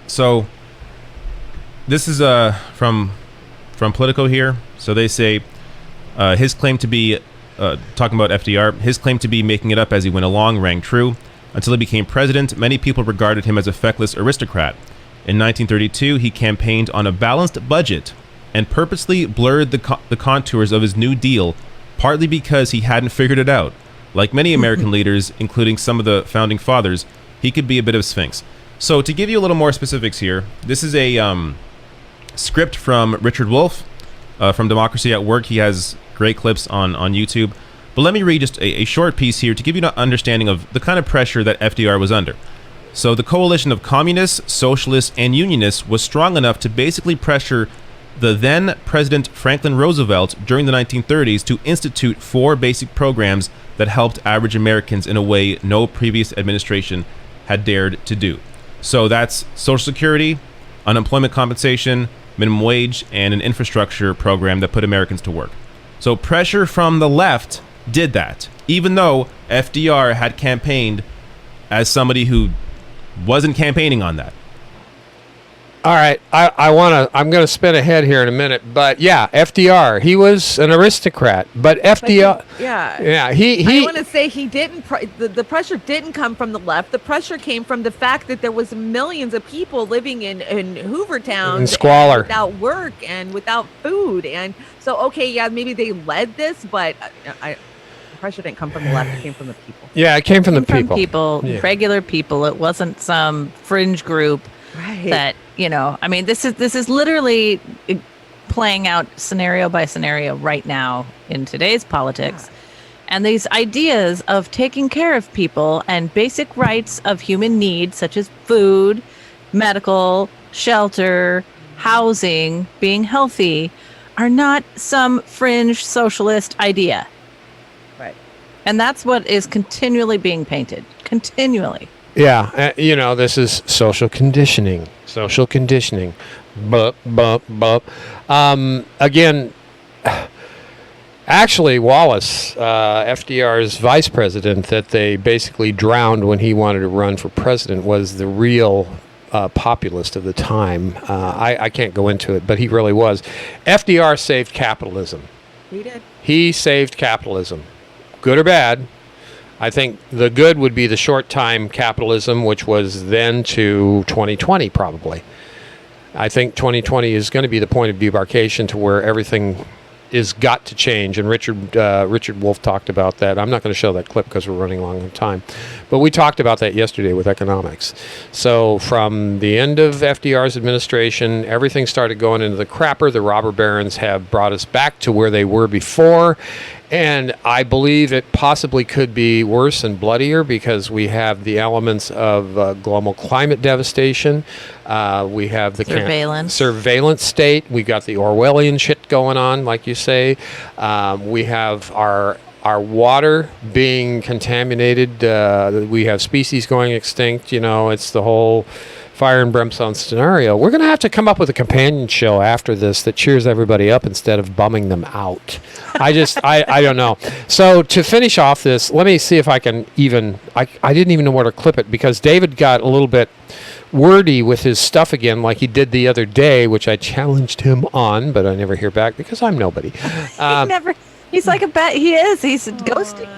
So this is from Politico here. So they say his claim to be, talking about FDR, his claim to be making it up as he went along rang true. Until he became president, many people regarded him as a feckless aristocrat. In 1932, he campaigned on a balanced budget and purposely blurred the contours of his New Deal, partly because he hadn't figured it out. Like many American leaders, including some of the founding fathers, he could be a bit of a sphinx. So to give you a little more specifics here, this is a script from Richard Wolff from Democracy at Work. He has great clips on YouTube. But let me read just a short piece here to give you an understanding of the kind of pressure that FDR was under. So the coalition of communists, socialists, and unionists was strong enough to basically pressure the then President Franklin Roosevelt during the 1930s to institute 4 basic programs that helped average Americans in a way no previous administration had dared to do. So that's Social Security, unemployment compensation, minimum wage, and an infrastructure program that put Americans to work. So pressure from the left did that, even though FDR had campaigned as somebody who wasn't campaigning on that. All right, I'm going to spin ahead here in a minute, but yeah, FDR, he was an aristocrat, but FDR, I want to say he didn't. The pressure didn't come from the left. The pressure came from the fact that there was millions of people living in Hoovertown, in squalor, without work and without food, and so maybe they led this, but the pressure didn't come from the left. It came from the people. Yeah, it came from the people. Yeah. Regular people. It wasn't some fringe group. Right. That, I mean, this is literally playing out scenario by scenario right now in today's politics. And these ideas of taking care of people and basic rights of human needs, such as food, medical, shelter, housing, being healthy, are not some fringe socialist idea. Right. And that's what is continually being painted. Continually. Yeah, this is social conditioning. Social conditioning. Again, Actually, Wallace, FDR's vice president, that they basically drowned when he wanted to run for president, was the real populist of the time. I can't go into it, but he really was. FDR saved capitalism. He did. He saved capitalism, good or bad. I think the good would be the short-time capitalism, which was then to 2020 probably. I think 2020 is going to be the point of debarkation to where everything is got to change, and Richard Wolff talked about that. I'm not going to show that clip because we're running long on time, but we talked about that yesterday with economics. So from the end of FDR's administration, everything started going into the crapper. The robber barons have brought us back to where they were before, and I believe it possibly could be worse and bloodier because we have the elements of global climate devastation. We have the surveillance state. We got the Orwellian shit going on, like you say. We have our water being contaminated. We have species going extinct. You know, it's the whole fire and brimstone scenario. We're going to have to come up with a companion show after this that cheers everybody up instead of bumming them out. I don't know. So to finish off this, let me see if I can even, I didn't even know where to clip it because David got a little bit wordy with his stuff again like he did the other day, which I challenged him on, but I never hear back because I'm nobody. He's like he's ghosting.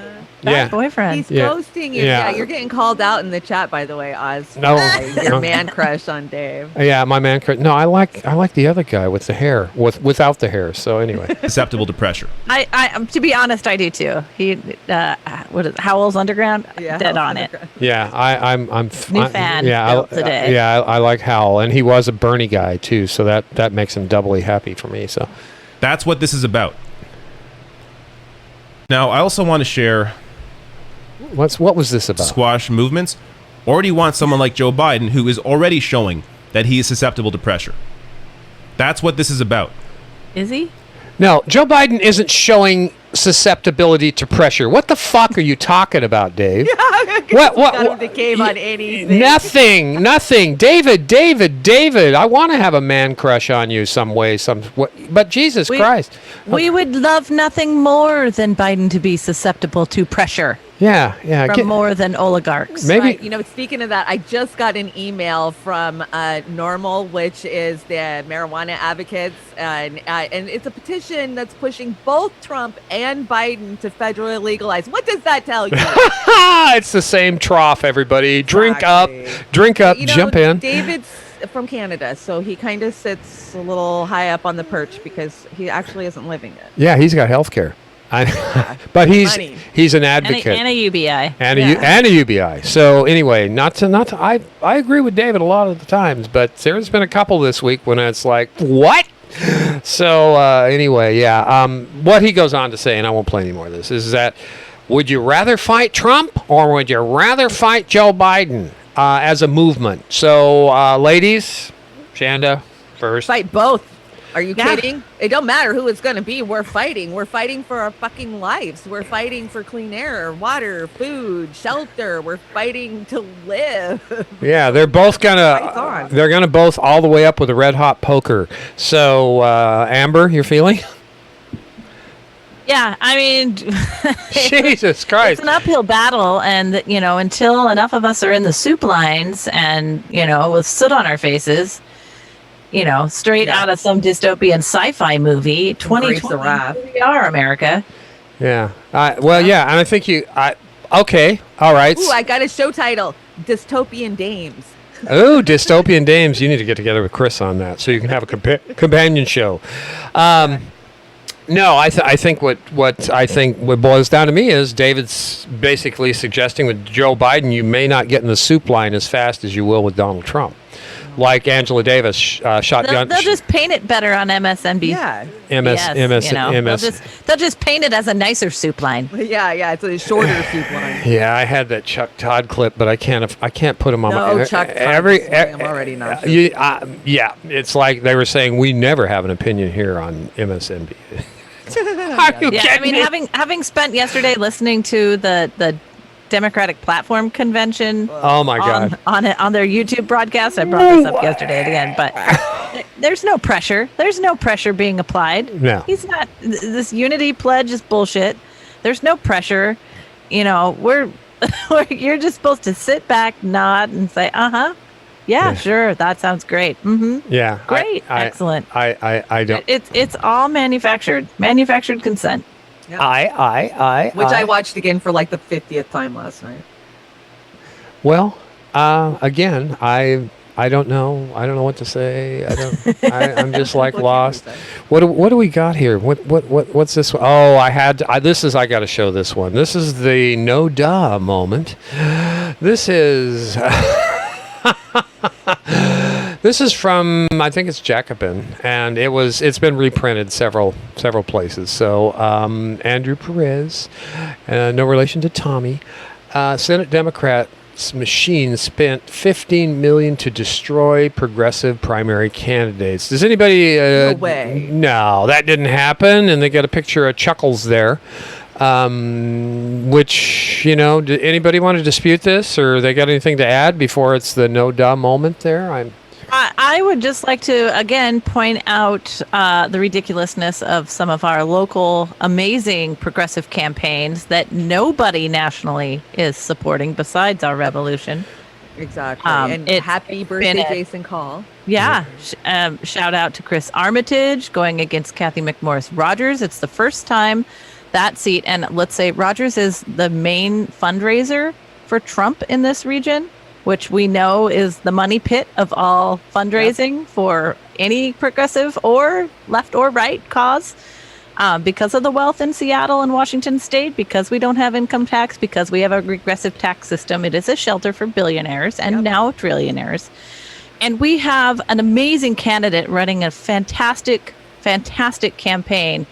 Bad boyfriend. He's ghosting you. Yeah, you're getting called out in the chat, by the way, Oz. No, your man crush on Dave. Yeah, my man crush. No, I like the other guy with the hair, without the hair. So anyway, susceptible to pressure. I to be honest, I do too. He what is it, Howl's Underground? Yeah, dead Howl's on Underground. it. Yeah, I'm New fan built today. I like Howl, and he was a Bernie guy too, so that makes him doubly happy for me. So that's what this is about. Now, I also want to share. What was this about? Squash movements. Or do you want someone like Joe Biden who is already showing that he is susceptible to pressure? That's what this is about. Is he? No, Joe Biden isn't showing susceptibility to pressure. What the fuck are you talking about, Dave? What him to cave on anything. Nothing. David, I want to have a man crush on you some way, but Jesus Christ. We would love nothing more than Biden to be susceptible to pressure. Yeah. From more than oligarchs. Maybe. Right. You know, speaking of that, I just got an email from Normal, which is the marijuana advocates, and it's a petition that's pushing both Trump and Biden to federally legalize. What does that tell you? It's the same trough, everybody. Drink up, jump in. David's from Canada, so he kind of sits a little high up on the perch because he actually isn't living it. Yeah, he's got health care. But he's an advocate and a UBI and a UBI. So anyway, not to I agree with David a lot of the times, but there's been a couple this week when it's like what. So anyway, what he goes on to say, and I won't play any more of this, is that would you rather fight Trump or would you rather fight Joe Biden as a movement? So ladies, Shanda first. Fight both. Are you kidding? It don't matter who it's going to be. We're fighting. We're fighting for our fucking lives. We're fighting for clean air, water, food, shelter. We're fighting to live. Yeah, they're both gonna both all the way up with a red hot poker. So Amber, your feeling? Yeah, I mean, Jesus Christ, it's an uphill battle, and until enough of us are in the soup lines and with soot on our faces. Straight out of some dystopian sci-fi movie. 2020, we are America. Yeah. And I think okay. All right. Ooh, I got a show title: Dystopian Dames. Oh, Dystopian Dames. You need to get together with Chris on that so you can have a companion show. No, I think what boils down to me is David's basically suggesting with Joe Biden, you may not get in the soup line as fast as you will with Donald Trump. Like Angela Davis shotgun. They'll just paint it better on MSNBC. Yeah. MS. They'll just paint it as a nicer soup line. Yeah. It's a shorter soup line. Yeah, I had that Chuck Todd clip, but I can't put him on my. Chuck Todd. I'm already not. It's like they were saying we never have an opinion here on MSNBC. I mean, having spent yesterday listening to the Democratic Platform Convention. Oh my God! On their YouTube broadcast, I brought this up yesterday again, but there's no pressure. There's no pressure being applied. No. He's not. This unity pledge is bullshit. There's no pressure. You know, you're just supposed to sit back, nod, and say, yeah, sure, that sounds great. Mm-hmm. Yeah. Great. Excellent. I don't. It's all manufactured consent. Yep. Which I watched again for like the 50th time last night. Well, again, I don't know. I don't know what to say. I'm just like lost. What do we got here? What's this one? Oh, I got to show this one. This is the no duh moment. This is this is from, I think it's Jacobin, and it's been reprinted several places. So Andrew Perez, no relation to Tommy, Senate Democrat machine spent $15 million to destroy progressive primary candidates. Does anybody? No way. No, that didn't happen. And they got a picture of Chuckles there. Which, did anybody want to dispute this, or they got anything to add before it's the no duh moment there? I would just like to, again, point out the ridiculousness of some of our local amazing progressive campaigns that nobody nationally is supporting besides our revolution. Exactly. And happy birthday, Jason Call. Yeah. Shout out to Chris Armitage going against Kathy McMorris Rogers. It's the first time that seat, and let's say Rogers is the main fundraiser for Trump in this region, which we know is the money pit of all fundraising for any progressive or left or right cause, because of the wealth in Seattle and Washington State, because we don't have income tax, because we have a regressive tax system. It is a shelter for billionaires and now trillionaires. And we have an amazing candidate running a fantastic campaign,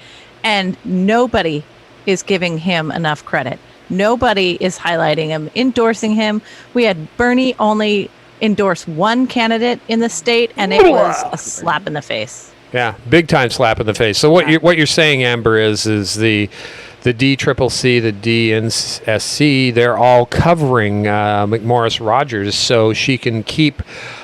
and nobody is giving him enough credit. Nobody is highlighting him, endorsing him. We had Bernie only endorse one candidate in the state, and it was a slap in the face. Yeah, big time slap in the face. So what you're saying, Amber, is the DCCC, the DNSC, they're all covering McMorris Rogers so she can keep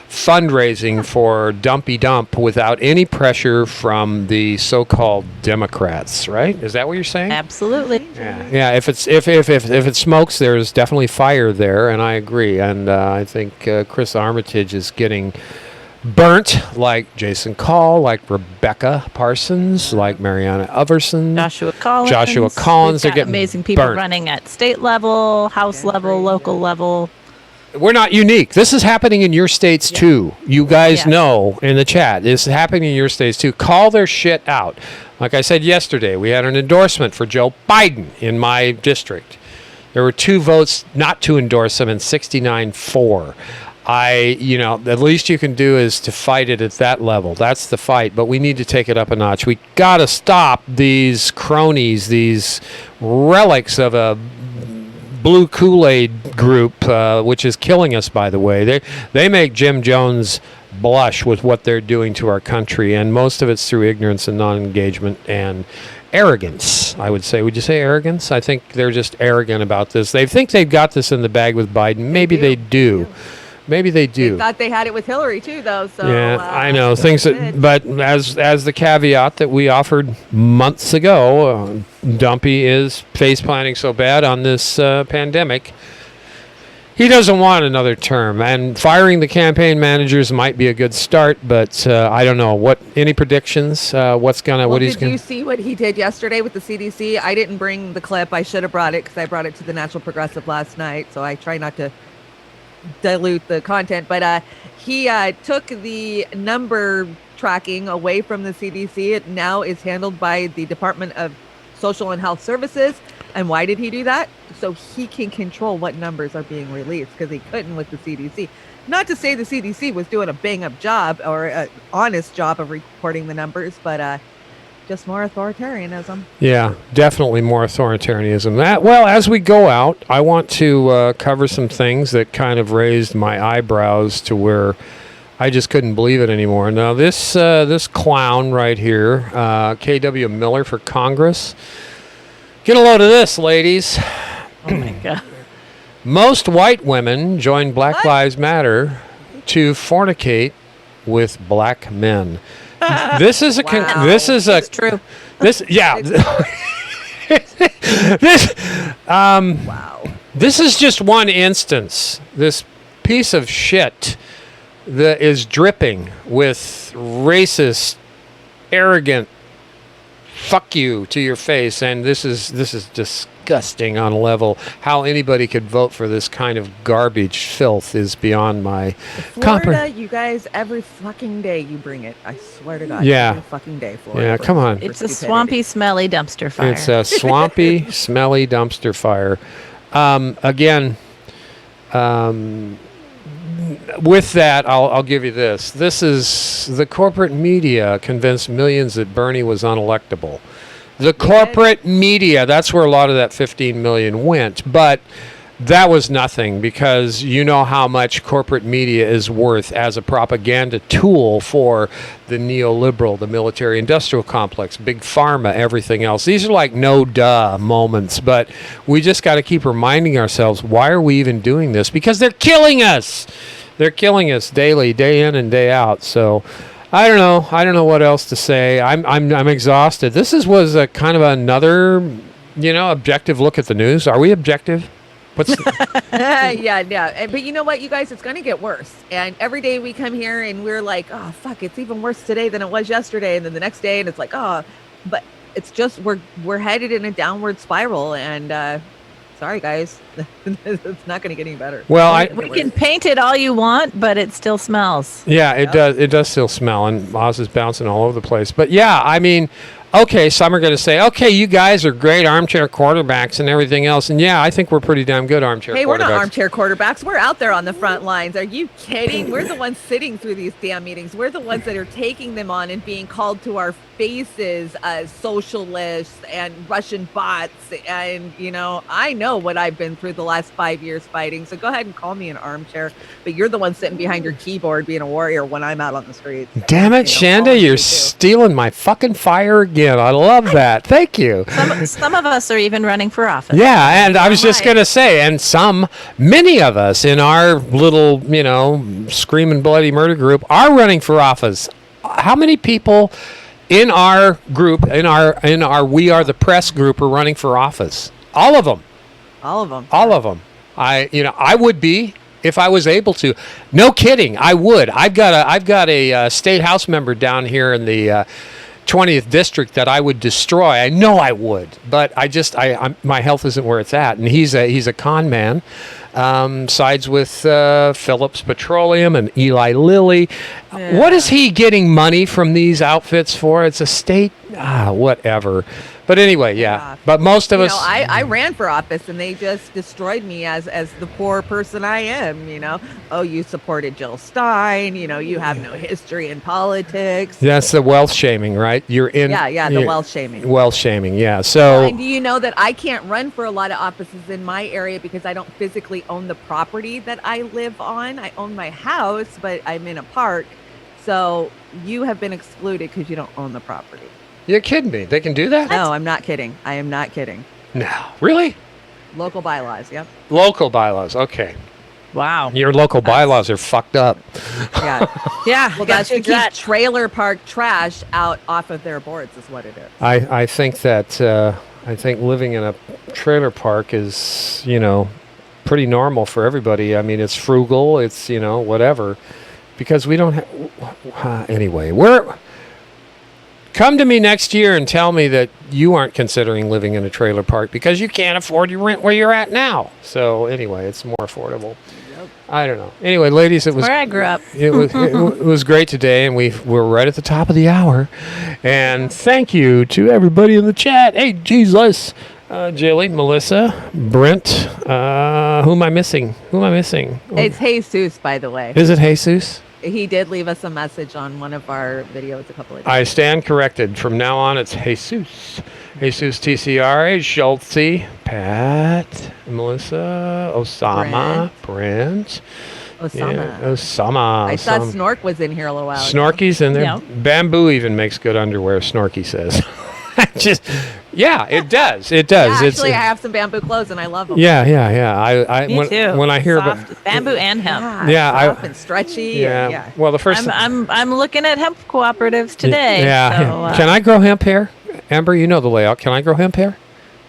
fundraising for Dumpy Dump without any pressure from the so-called Democrats, right? Is that what you're saying? Absolutely. Yeah. If it smokes, there's definitely fire there, and I agree. And I think Chris Armitage is getting burnt, like Jason Call, like Rebecca Parsons, like Mariana Everson, Joshua Collins. They're getting amazing people burnt. running at state level, house level, local level. We're not unique. This is happening in your states too. You guys know in the chat. This is happening in your states too. Call their shit out. Like I said yesterday, we had an endorsement for Joe Biden in my district. There were 2 votes not to endorse him and 69-4. The least you can do is to fight it at that level. That's the fight, but we need to take it up a notch. We got to stop these cronies, these relics of a blue Kool-Aid group, which is killing us, by the way. They make Jim Jones blush with what they're doing to our country, and most of it's through ignorance and non-engagement and arrogance, I would say. Would you say arrogance? I think they're just arrogant about this. They think they've got this in the bag with Biden. Maybe they do. Maybe they do. They thought they had it with Hillary too, though. So yeah, I know things but as the caveat that we offered months ago, Dumpy is face planting so bad on this pandemic. He doesn't want another term, and firing the campaign managers might be a good start. But I don't know. Any predictions? Did you see what he did yesterday with the CDC? I didn't bring the clip. I should have brought it because I brought it to the National Progressive last night. So I try not to dilute the content, but he took the number tracking away from the CDC. It now is handled by the Department of Social and Health Services. And why did he do that? So he can control what numbers are being released, because he couldn't with the CDC. Not to say the CDC was doing a bang-up job or an honest job of reporting the numbers, but just more authoritarianism. Yeah, definitely more authoritarianism. As we go out, I want to cover some things that kind of raised my eyebrows to where I just couldn't believe it anymore. Now, this clown right here, K.W. Miller for Congress. Get a load of this, ladies. Oh, my God. Most white women join Black Lives Matter to fornicate with black men. This is a this is a It's true. this yeah. this Wow. this is just one instance. This piece of shit that is dripping with racist, arrogant fuck you to your face, and this is disgusting on a level. How anybody could vote for this kind of garbage filth is beyond my Florida, you guys, every fucking day you bring it. I swear to God. Yeah. Every fucking day, Florida. Yeah, come on. It's a swampy, smelly dumpster fire. It's a swampy, smelly dumpster fire. Again, with that, I'll give you this. This is the corporate media convinced millions that Bernie was unelectable. The corporate media, that's where a lot of that 15 million went. But that was nothing, because you know how much corporate media is worth as a propaganda tool for the neoliberal, the military industrial complex, big pharma, everything else. These are like no duh moments, but we just got to keep reminding ourselves, why are we even doing this? Because they're killing us. They're killing us daily, day in and day out. So I don't know what else to say. I'm exhausted. This was a kind of another, objective look at the news. Are we objective? What's yeah. But you know what, you guys, it's going to get worse. And every day we come here and we're like, oh, fuck, it's even worse today than it was yesterday. And then the next day, and it's like, oh, but it's just, we're headed in a downward spiral. And sorry, guys, it's not going to get any better. Well, we can paint it all you want, but it still smells. Yeah, it does. It does still smell, and Oz is bouncing all over the place. But yeah, I mean, okay, some are going to say, okay, you guys are great armchair quarterbacks and everything else. And yeah, I think we're pretty damn good armchair quarterbacks. Hey, we're not armchair quarterbacks. We're out there on the front lines. Are you kidding? We're the ones sitting through these damn meetings. We're the ones that are taking them on and being called to our faces as socialists and Russian bots. And, I know what I've been through the last 5 years fighting. So go ahead and call me an armchair. But you're the one sitting behind your keyboard being a warrior when I'm out on the streets. Damn it, Shanda, you're stealing my fucking fire again. I love that. Thank you. Some of us are even running for office. Yeah, and I was just going to say, and many of us in our little, screaming bloody murder group are running for office. How many people in our group, in our We Are the Press group, are running for office? All of them. All of them. All of them. I would be if I was able to. No kidding, I would. I've got a state house member down here in the 20th district that I would destroy. I know I would, but my health isn't where it's at, and he's a con man. Sides with Phillips Petroleum and Eli Lilly. Yeah. What is he getting money from these outfits for? It's a state, whatever. But anyway, yeah. But most of us, I ran for office and they just destroyed me as the poor person I am. Oh, you supported Jill Stein. You have no history in politics. That's the wealth shaming, right? The wealth shaming. Wealth shaming, yeah. So, and do you know that I can't run for a lot of offices in my area because I don't physically own the property that I live on? I own my house, but I'm in a park. So you have been excluded because you don't own the property. You're kidding me. They can do that? No, I'm not kidding. I am not kidding. No. Really? Local bylaws, yep. Local bylaws, okay. Wow. Your local bylaws are fucked up. Yeah. Yeah. Well, that's to keep trailer park trash off of their boards is what it is. I think that, living in a trailer park is, pretty normal for everybody. I mean, it's frugal, it's, whatever. Because we don't have, anyway, come to me next year and tell me that you aren't considering living in a trailer park because you can't afford your rent where you're at now. So anyway, it's more affordable. Yep. I don't know. Anyway, ladies, it was where I grew up. It was great today, and we're right at the top of the hour. And thank you to everybody in the chat. Hey, Jesus, Jilly, Melissa, Brent. Who am I missing? It's Jesus, by the way. Is it Jesus? He did leave us a message on one of our videos a couple of days ago. I stand corrected. From now on, it's Jesus. Jesus TCRA, Schultze, Pat, Melissa, Osama, Brent. Osama. Yeah, Osama. I thought Snork was in here a little while ago. Snorky's in there. Yep. Bamboo even makes good underwear, Snorky says. Just, yeah, it does. It does. Yeah, actually, I have some bamboo clothes and I love them. Yeah. I Me too. when I hear Soft, about bamboo and hemp. Soft and stretchy. yeah. And, yeah. Well, the first. I'm looking at hemp cooperatives today. Yeah. So, Can I grow hemp hair? Amber, you know the layout. Can I grow hemp hair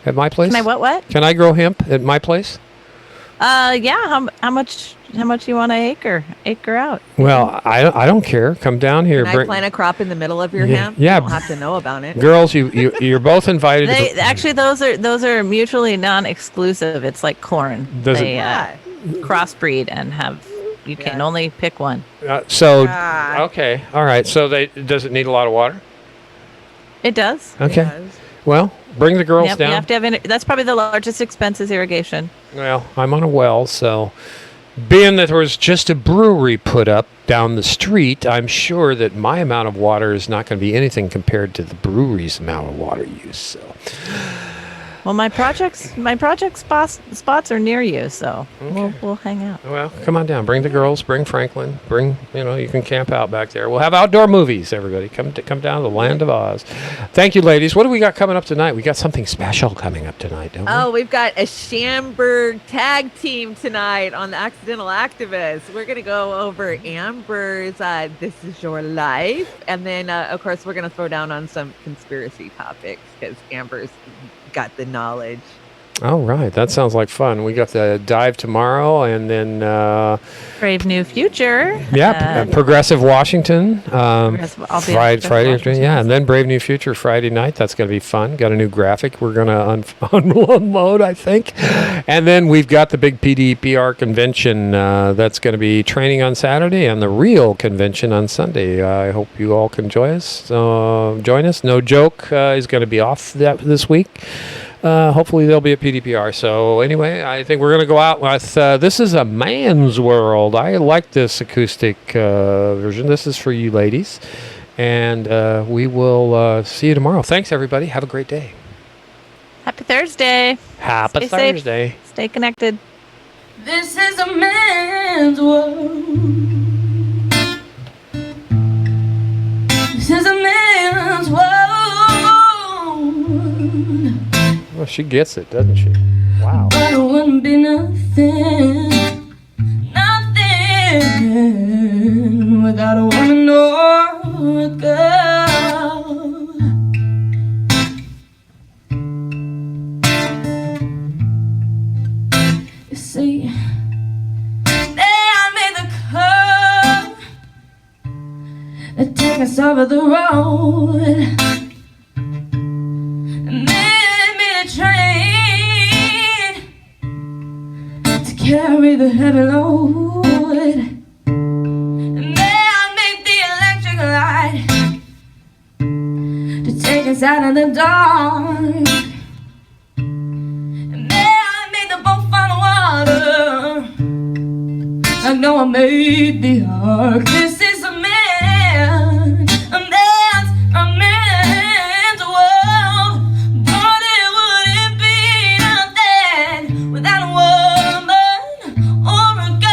at my place? Can I what? Can I grow hemp at my place? Yeah. How much you want to acre out? Well, I don't care. Come down here. Can I plant a crop in the middle of your hemp? Yeah. You don't have to know about it. Girls, you're both invited. Actually, those are mutually non-exclusive. It's like corn. Does they it- crossbreed and you can only pick one. Okay, all right. So does it need a lot of water? It does. Okay. Yes. Well, bring the girls Yep, down. you have to have that's probably the largest expense is irrigation. Well, I'm on a well, so being that there was just a brewery put up down the street, I'm sure that my amount of water is not going to be anything compared to the brewery's amount of water use. So, Well, my project spots are near you, so we'll hang out. well, come on down. Bring the girls. Bring Franklin. You can camp out back there. We'll have outdoor movies. Everybody, come down to the land of Oz. Thank you, ladies. What do we got coming up tonight? We got something special coming up tonight, don't we? Oh, we've got a Schamberg tag team tonight on the Accidental Activists. We're going to go over Amber's This Is Your Life. And then, of course, we're going to throw down on some conspiracy topics because Amber's got the knowledge. All right. That sounds like fun. We got the dive tomorrow, and then Brave New Future. Progressive Washington. I'll be at Friday, Washington. and then Brave New Future Friday night. That's going to be fun. Got a new graphic we're going to unload, I think. And then we've got the big PDPR convention that's going to be training on Saturday and the real convention on Sunday. I hope you all can join us. No Joke is going to be off this week. Hopefully there'll be a PDPR. So anyway, I think we're going to go out with This Is a Man's World. I like this acoustic version. This is for you ladies. And we will see you tomorrow. Thanks, everybody. Have a great day. Happy Thursday. Happy Stay Thursday. Safe. Stay connected. This is a man's world. This is a man's world. Well, she gets it, doesn't she? Wow. But it wouldn't be nothing without a woman or a girl. You see, they made the curve that take us over the road. Train to carry the heavy load, and they'll make the electric light to take us out of the dark, and they'll make the boat find water like Noah made the ark. This is a man's world. Without a woman or a girl,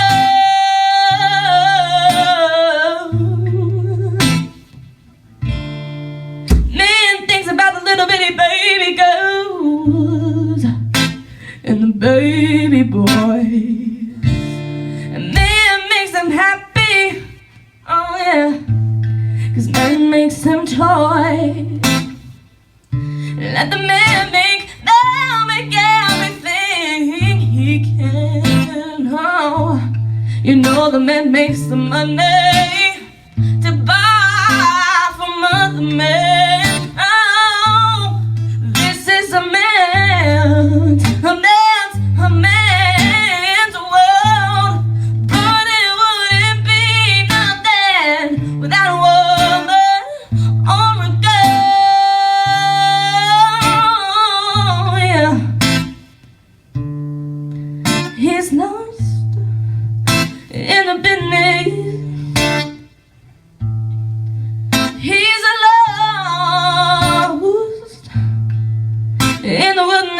man thinks about the little bitty baby girls and the baby boys, and man makes them happy. Oh yeah, 'cause man makes them toys. Let the man make, they'll make everything he can. Oh, you know the man makes the money to buy from other men. Oh, this is a man's world. But it wouldn't be nothing without a woman or a girl. Yeah. He's lost in the business. He's lost in the wilderness.